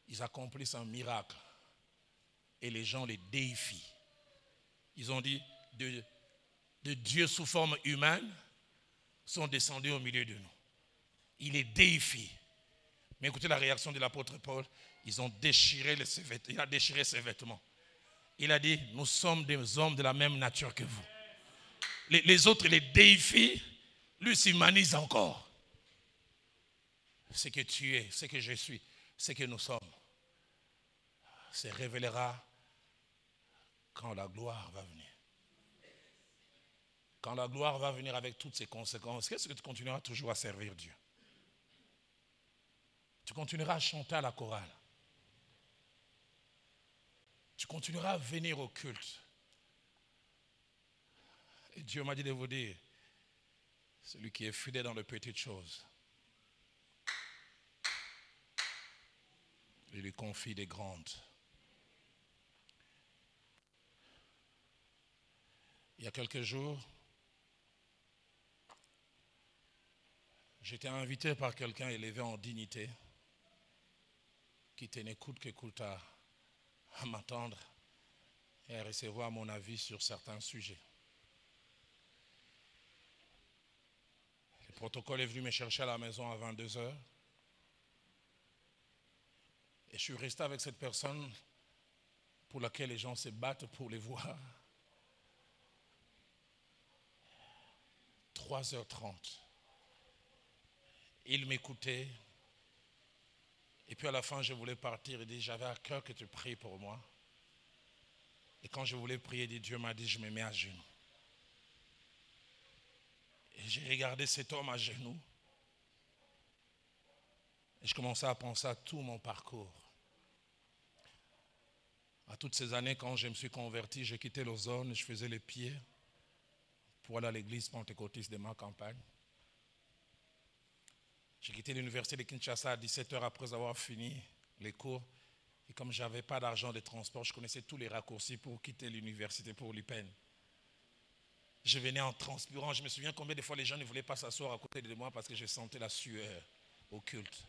Ils accomplissent un miracle. Et les gens les déifient. Ils ont dit, de Dieu sous forme humaine sont descendus au milieu de nous. Il les déifie. Mais écoutez la réaction de l'apôtre Paul. Il a déchiré ses vêtements. Il a dit, nous sommes des hommes de la même nature que vous. Les autres les déifient, lui s'humanise encore. Ce que tu es, ce que je suis, ce que nous sommes, se révélera quand la gloire va venir. Quand la gloire va venir avec toutes ses conséquences, qu'est-ce que tu continueras toujours à servir Dieu? Tu continueras à chanter à la chorale. Tu continueras à venir au culte. Et Dieu m'a dit de vous dire, celui qui est fidèle dans les petites choses, il lui confie des grandes. Il y a quelques jours, j'étais invité par quelqu'un élevé en dignité qui tenait coûte que coûte à m'attendre et à recevoir mon avis sur certains sujets. Le protocole est venu me chercher à la maison à 22h et je suis resté avec cette personne pour laquelle les gens se battent pour les voir. 3h30. Il m'écoutait. Et puis à la fin, je voulais partir. Il dit, j'avais à cœur que tu pries pour moi. Et quand je voulais prier, Dieu m'a dit, je me mets à genoux. Et j'ai regardé cet homme à genoux. Et je commençais à penser à tout mon parcours. À toutes ces années, quand je me suis converti, j'ai quitté l'Ozone, je faisais les pieds pour aller à l'église pentecôtiste de ma campagne. J'ai quitté l'université de Kinshasa à 17h après avoir fini les cours. Et comme je n'avais pas d'argent de transport, je connaissais tous les raccourcis pour quitter l'université pour l'UPEN. Je venais en transpirant. Je me souviens combien de fois les gens ne voulaient pas s'asseoir à côté de moi parce que je sentais la sueur. au culte.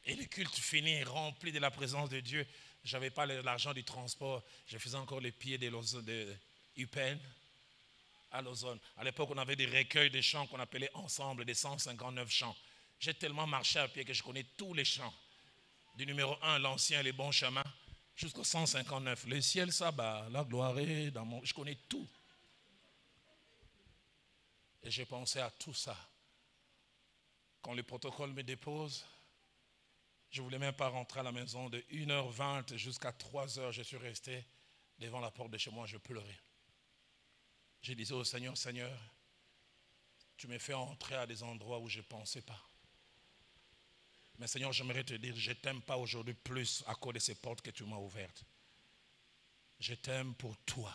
Et le culte fini, rempli de la présence de Dieu. Je n'avais pas l'argent du transport. Je faisais encore les pieds de UPenn à Lausanne. À l'époque, on avait des recueils de chants qu'on appelait ensemble, des 159 chants. J'ai tellement marché à pied que je connais tous les chants. Du numéro 1, l'ancien, les bons chemins, jusqu'au 159. Le ciel s'abat, la gloire est dans mon... Je connais tout. Et j'ai pensé à tout ça. Quand le protocole me dépose, je ne voulais même pas rentrer à la maison. De 1h20 jusqu'à 3h, je suis resté devant la porte de chez moi, je pleurais. Je disais au Seigneur, Seigneur, tu me fais entrer à des endroits où je ne pensais pas. Mais Seigneur, j'aimerais te dire, je ne t'aime pas aujourd'hui plus à cause de ces portes que tu m'as ouvertes. Je t'aime pour toi.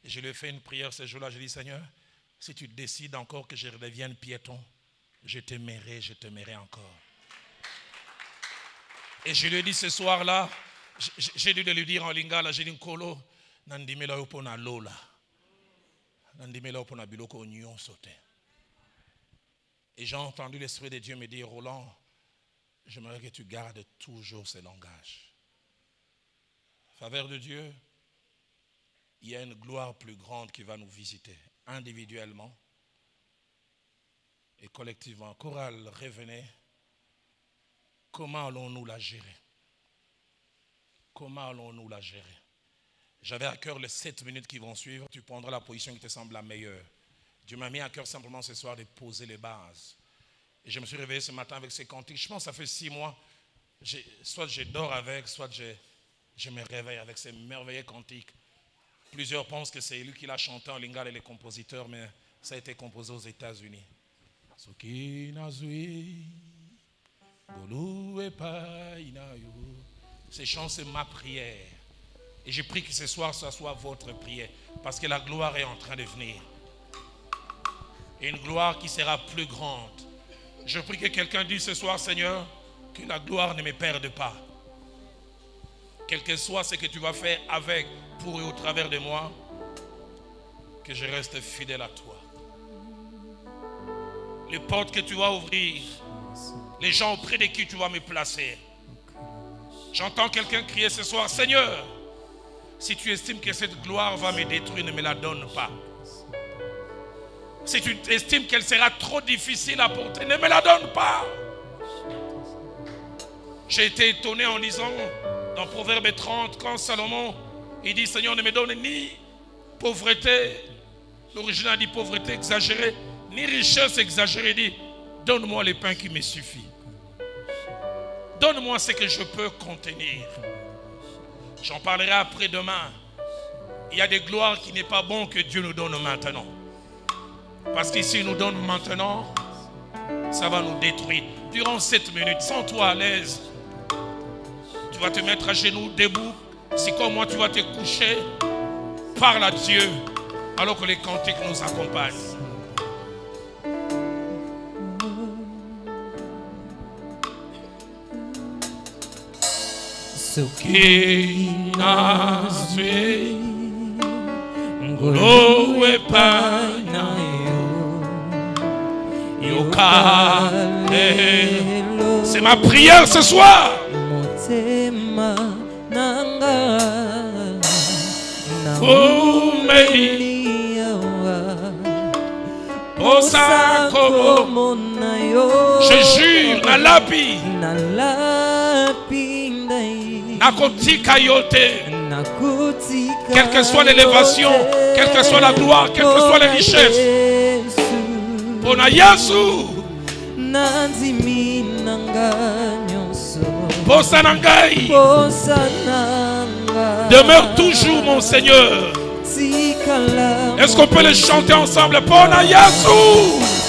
Et je lui ai fait une prière ce jour-là. Je dis, Seigneur, si tu décides encore que je redevienne piéton, je t'aimerai encore. Et je lui ai dit ce soir-là, j'ai dû lui dire en lingala, j'ai dit, Nkolo, nandimela upona lola. Nandimela upona biloko nyon sote. Et j'ai entendu l'Esprit de Dieu me dire, Roland, j'aimerais que tu gardes toujours ce langage. Faveur de Dieu, il y a une gloire plus grande qui va nous visiter, individuellement et collectivement. Chorale, revenez. Comment allons-nous la gérer? Comment allons-nous la gérer? J'avais à cœur les 7 minutes qui vont suivre. Tu prendras la position qui te semble la meilleure. Dieu m'a mis à cœur simplement ce soir de poser les bases. Et je me suis réveillé ce matin avec ces cantiques. Je pense que ça fait 6 mois. Soit je dors avec, soit je me réveille avec ces merveilleux cantiques. Plusieurs pensent que c'est lui qui l'a chanté en lingala et les compositeurs, mais ça a été composé aux États-Unis. Ces chants, c'est ma prière. Et je prie que ce soir, ça soit votre prière. Parce que la gloire est en train de venir. Et une gloire qui sera plus grande. Je prie que quelqu'un dise ce soir, Seigneur, que la gloire ne me perde pas. Quel que soit ce que tu vas faire avec, pour et au travers de moi, que je reste fidèle à toi. Les portes que tu vas ouvrir, les gens auprès de qui tu vas me placer. J'entends quelqu'un crier ce soir, Seigneur, si tu estimes que cette gloire va me détruire, ne me la donne pas. Si tu estimes qu'elle sera trop difficile à porter, ne me la donne pas. J'ai été étonné en lisant dans Proverbe 30, quand Salomon, il dit, Seigneur, ne me donne ni pauvreté, l'original dit pauvreté exagérée, ni richesse exagérée, il dit, donne-moi le pain qui me suffit. Donne-moi ce que je peux contenir. J'en parlerai après-demain. Il y a des gloires qui n'est pas bon que Dieu nous donne maintenant. Parce qu'ici, il nous donne maintenant, ça va nous détruire. Durant 7 minutes, sens-toi à l'aise. Tu vas te mettre à genoux, debout. Si comme moi, tu vas te coucher, parle à Dieu, alors que les cantiques nous accompagnent. C'est ma prière ce soir. Je jure à l'api quelle que soit l'élévation, quelle que soit la gloire, quelle que soit les richesses, Pona Yesu Bosanangai, demeure toujours mon Seigneur. Est-ce qu'on peut le chanter ensemble? Pona Yesu,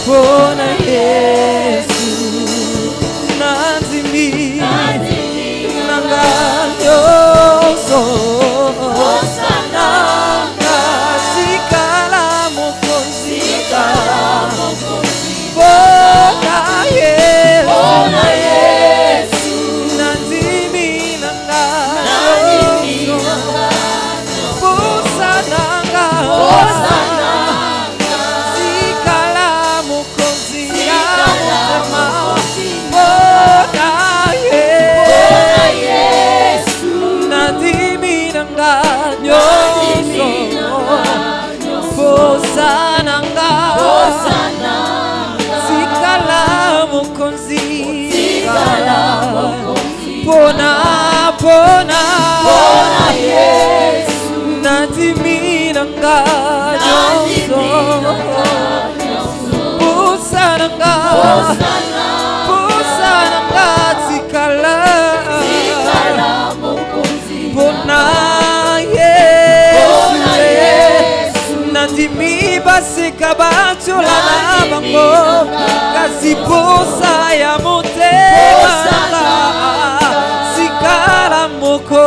Pona Yesu, Nazimi, nanga nyonso Pusa nanga tikala Pona Yesu Nandimi basika batula na bango Kasi pusa ya motema Sikala moko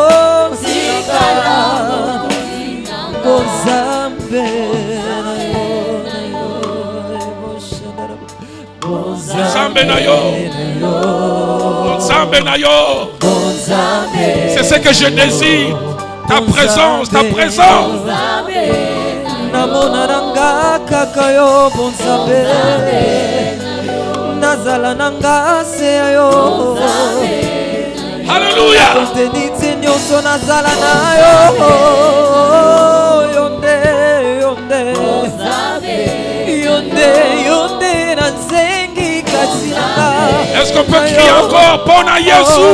c'est ce que je désire, ta présence, ta présence. Alléluia. Est-ce qu'on peut crier encore Pona Yesu?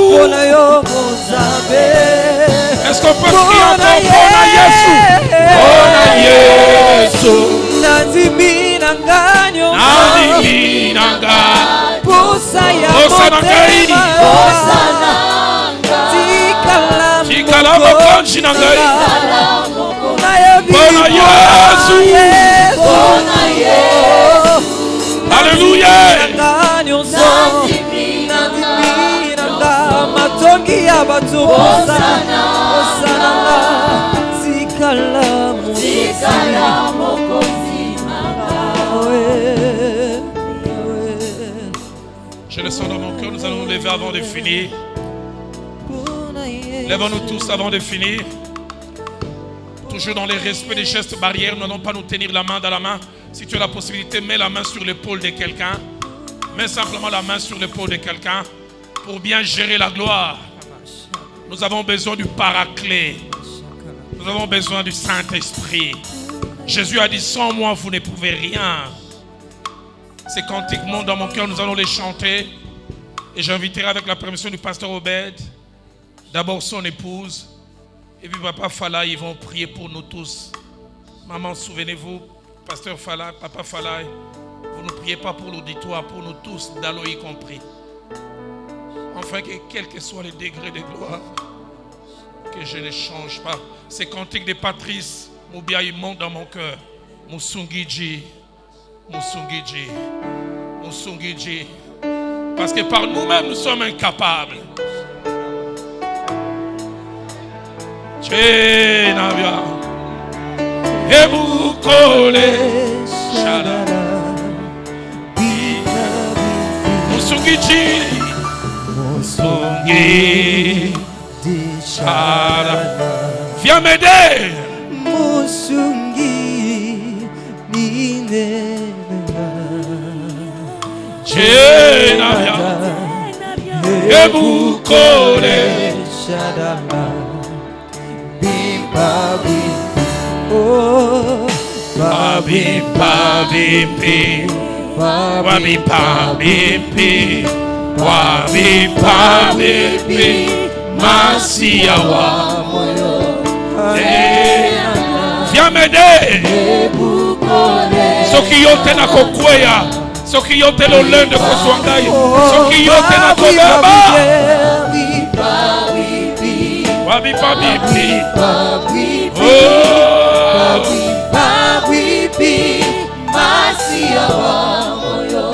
Est-ce qu'on peut crier encore Pona Yesu? Pona Yesu. Nadimi nanga Pusa nangai Tikala mokonji nangai Pona Yesu. Alléluia. Je le sens dans mon cœur, nous allons nous lever avant de finir. Lèvons-nous tous avant de finir. Toujours dans les respects des gestes barrières, nous n'allons pas nous tenir la main dans la main. Si tu as la possibilité, mets la main sur l'épaule de quelqu'un. Mets simplement la main sur l'épaule de quelqu'un pour bien gérer la gloire. Nous avons besoin du paraclet. Nous avons besoin du Saint-Esprit. Jésus a dit, sans moi, vous ne pouvez rien. Ces cantiques montent dans mon cœur, nous allons les chanter. Et j'inviterai avec la permission du pasteur Obed, d'abord son épouse, et puis Papa Fala, ils vont prier pour nous tous. Maman, souvenez-vous, Pasteur Fala, Papa Fala, vous ne priez pas pour l'auditoire, pour nous tous, Dalo y compris. Enfin, que quel que soit le degré de gloire, que je ne change pas. Ces cantiques de Patrice, Moubia, ils montent dans mon cœur. Musungiji, Musungiji, Musungiji. Parce que par nous-mêmes, nous sommes incapables. Chenavia, Ebukole, Shadara, Musungiji, Musungi, Shadara. Viens m'aider. Musungi, Ninena, Chenavia, Ebukole, Shadara. Babi, oh, babi, babi, babi, babi, babi, babi, Masia wa moyo. Viens m'aider. Soki yote na kokweya, soki yote lo lende koswangai, soki yote na kobaba. Babi, babi, babi, oh, babi, babi, Masia wa moyo,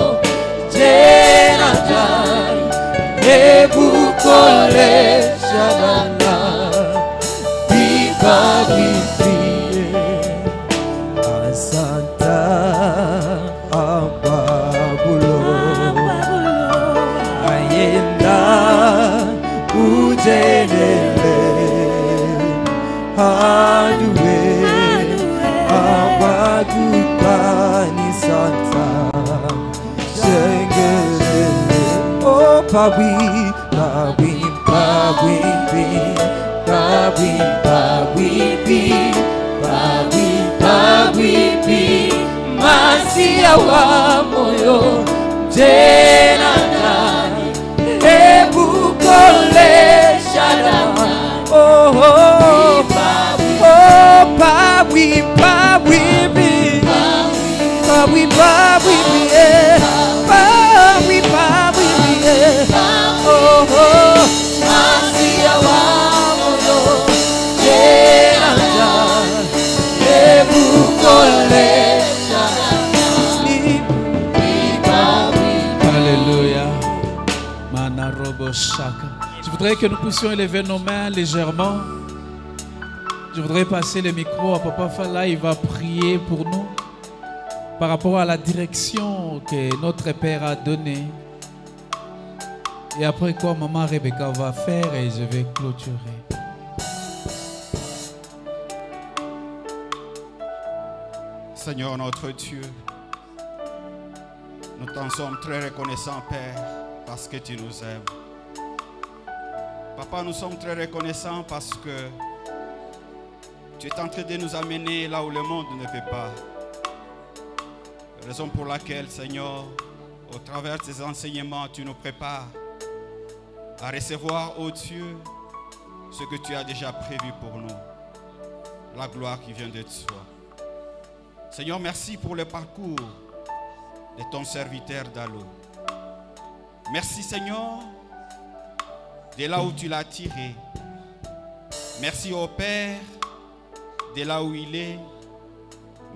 Jenata, Ebukole, Shadana, babi, Asanta, Ababulo, Ayenda, Ujene. Aduwe, Abadupani Santa, Shengele, oh Pabi, Pabi, Pabi, Pabi, Pabi, Pabi, Pabi, Masia wa moyo, Jenana, Ebukole, Shadama, oh. Pabi, voudrais que nous puissions élever nos mains légèrement. Je voudrais passer le micro à Papa Fala. Il va prier pour nous par rapport à la direction que notre Père a donnée. Et après quoi, Maman Rebecca va faire et je vais clôturer. Seigneur notre Dieu, nous t'en sommes très reconnaissants, Père, parce que tu nous aimes. Papa, nous sommes très reconnaissants parce que tu es en train de nous amener là où le monde ne peut pas. Raison pour laquelle, Seigneur, au travers de tes enseignements, tu nous prépares à recevoir, ô Dieu, ce que tu as déjà prévu pour nous. La gloire qui vient de toi. Seigneur, merci pour le parcours de ton serviteur Dalo. Merci, Seigneur, de là où tu l'as tiré. Merci au Père, de là où il est.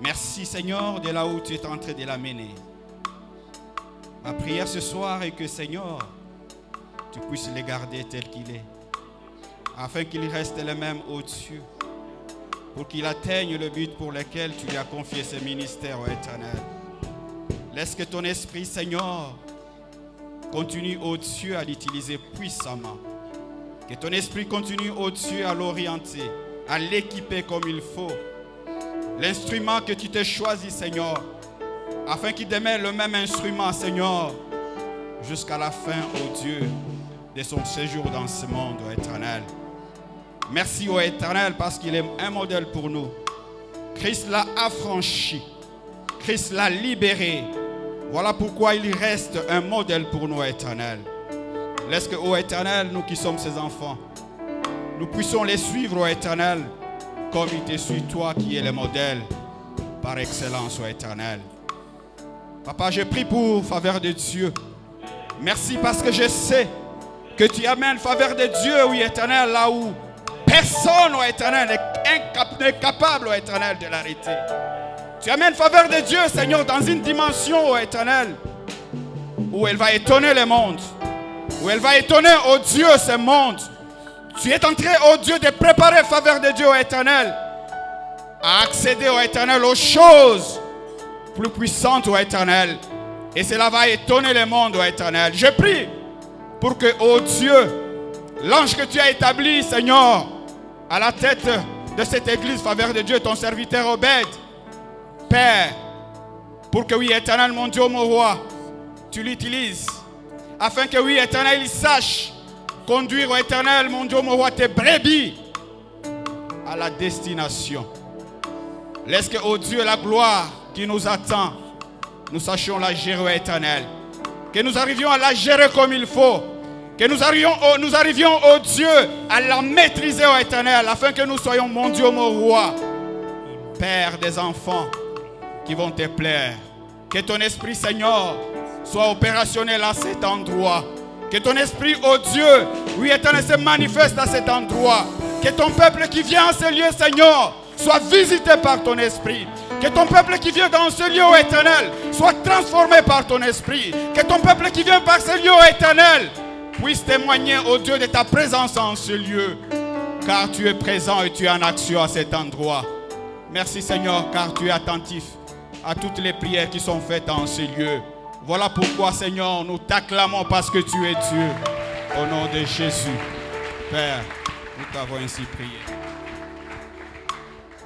Merci, Seigneur, de là où tu es en train de l'amener. Ma prière ce soir est que, Seigneur, tu puisses le garder tel qu'il est, afin qu'il reste le même au-dessus, pour qu'il atteigne le but pour lequel tu lui as confié ce ministère, ô Éternel. Laisse que ton esprit, Seigneur, continue au-dessus à l'utiliser puissamment. Que ton esprit continue au-dessus à l'orienter, à l'équiper comme il faut. L'instrument que tu t'es choisi, Seigneur, afin qu'il demeure le même instrument, Seigneur, jusqu'à la fin, ô Dieu, de son séjour dans ce monde, ô Éternel. Merci, ô Éternel, parce qu'il est un modèle pour nous. Christ l'a affranchi. Christ l'a libéré. Voilà pourquoi il reste un modèle pour nous, ô Éternel. Laisse que, ô Éternel, nous qui sommes ses enfants, nous puissions les suivre, ô Éternel, comme il te suit, toi qui es le modèle par excellence, ô Éternel. Papa, je prie pour faveur de Dieu. Merci parce que je sais que tu amènes faveur de Dieu, oui, Éternel, là où personne, ô Éternel, n'est capable, ô Éternel, de l'arrêter. Tu amènes faveur de Dieu, Seigneur, dans une dimension, ô Éternel, où elle va étonner le monde, où elle va étonner, ô Dieu, ce monde. Tu es en train, ô Dieu, de préparer faveur de Dieu, ô Éternel, à accéder, ô Éternel, aux choses plus puissantes, ô Éternel. Et cela va étonner le monde, ô Éternel. Je prie pour que, ô Dieu, l'ange que tu as établi, Seigneur, à la tête de cette église, faveur de Dieu, ton serviteur Obed, Père, pour que, oui, Éternel, mon Dieu, mon roi, tu l'utilises, afin que, oui, Éternel, il sache conduire, ô Éternel, mon Dieu, mon roi, tes brebis à la destination. Laisse que, ô Dieu, la gloire qui nous attend, nous sachions la gérer, ô Éternel. Que nous arrivions à la gérer comme il faut. Que nous arrivions, ô Dieu, à la maîtriser, ô Éternel, afin que nous soyons, mon Dieu, mon roi, Père des enfants qui vont te plaire. Que ton esprit, Seigneur, soit opérationnel à cet endroit. Que ton esprit, ô Dieu, oui, Éternel, se manifeste à cet endroit. Que ton peuple qui vient à ce lieu, Seigneur, soit visité par ton esprit. Que ton peuple qui vient dans ce lieu, ô Éternel, soit transformé par ton esprit. Que ton peuple qui vient par ce lieu, ô Éternel, puisse témoigner, ô Dieu, de ta présence en ce lieu. Car tu es présent et tu es en action à cet endroit. Merci, Seigneur, car tu es attentif à toutes les prières qui sont faites en ce lieu. Voilà pourquoi, Seigneur, nous t'acclamons parce que tu es Dieu. Au nom de Jésus, Père, nous t'avons ainsi prié.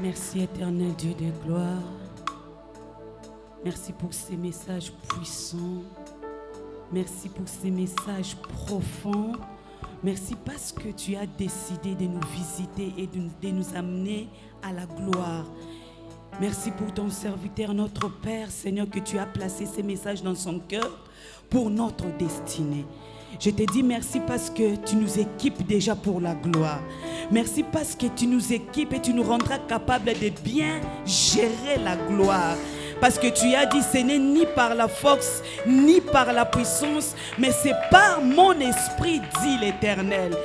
Merci, éternel Dieu de gloire. Merci pour ces messages puissants. Merci pour ces messages profonds. Merci parce que tu as décidé de nous visiter et de nous amener à la gloire. Merci pour ton serviteur, notre Père, Seigneur, que tu as placé ces messages dans son cœur pour notre destinée. Je te dis merci parce que tu nous équipes déjà pour la gloire. Merci parce que tu nous équipes et tu nous rendras capables de bien gérer la gloire. Parce que tu as dit, ce n'est ni par la force, ni par la puissance, mais c'est par mon esprit, dit l'Éternel.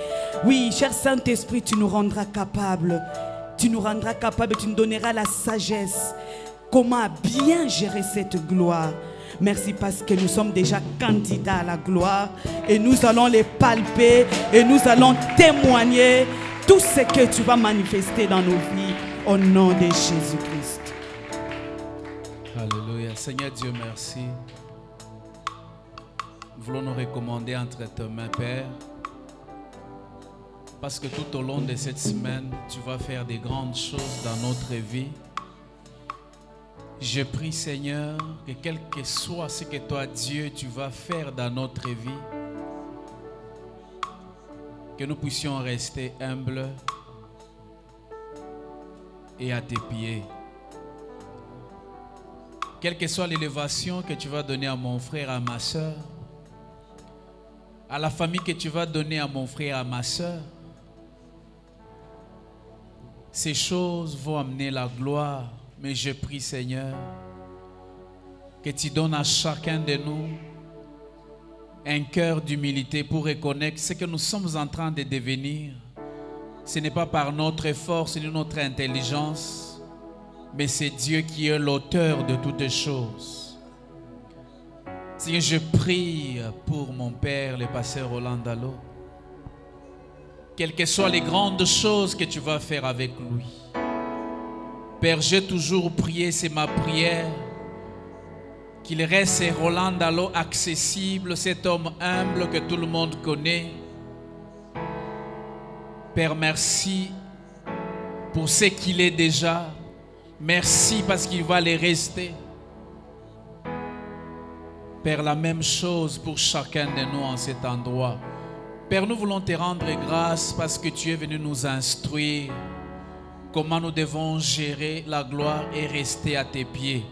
Oui, cher Saint-Esprit, tu nous rendras capables. Tu nous rendras capables, tu nous donneras la sagesse. Comment bien gérer cette gloire. Merci parce que nous sommes déjà candidats à la gloire et nous allons les palper et nous allons témoigner tout ce que tu vas manifester dans nos vies au nom de Jésus-Christ. Alléluia. Seigneur Dieu, merci. Nous voulons nous recommander entre tes mains, Père, parce que tout au long de cette semaine, tu vas faire des grandes choses dans notre vie. Je prie, Seigneur, que quel que soit ce que toi, Dieu, tu vas faire dans notre vie, que nous puissions rester humbles et à tes pieds. Quelle que soit l'élévation que tu vas donner à mon frère, à ma soeur, à la famille que tu vas donner à mon frère, à ma soeur, ces choses vont amener la gloire. Mais je prie, Seigneur, que tu donnes à chacun de nous un cœur d'humilité pour reconnaître ce que nous sommes en train de devenir. Ce n'est pas par notre force ni notre intelligence, mais c'est Dieu qui est l'auteur de toutes choses. Seigneur, je prie pour mon Père, le pasteur Roland Dallot. Quelles que soient les grandes choses que tu vas faire avec lui. Père, j'ai toujours prié, c'est ma prière, qu'il reste Roland Dallot accessible, cet homme humble que tout le monde connaît. Père, merci pour ce qu'il est déjà. Merci parce qu'il va les rester. Père, la même chose pour chacun de nous en cet endroit. Père, nous voulons te rendre grâce parce que tu es venu nous instruire comment nous devons gérer la gloire et rester à tes pieds.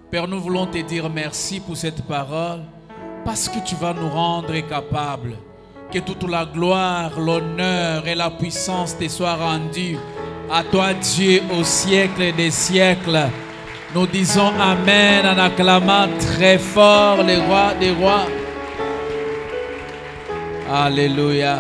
Père, nous voulons te dire merci pour cette parole parce que tu vas nous rendre capables. Que toute la gloire, l'honneur et la puissance te soient rendues à toi, Dieu, au siècle des siècles. Nous disons Amen en acclamant très fort les rois des rois. Alléluia.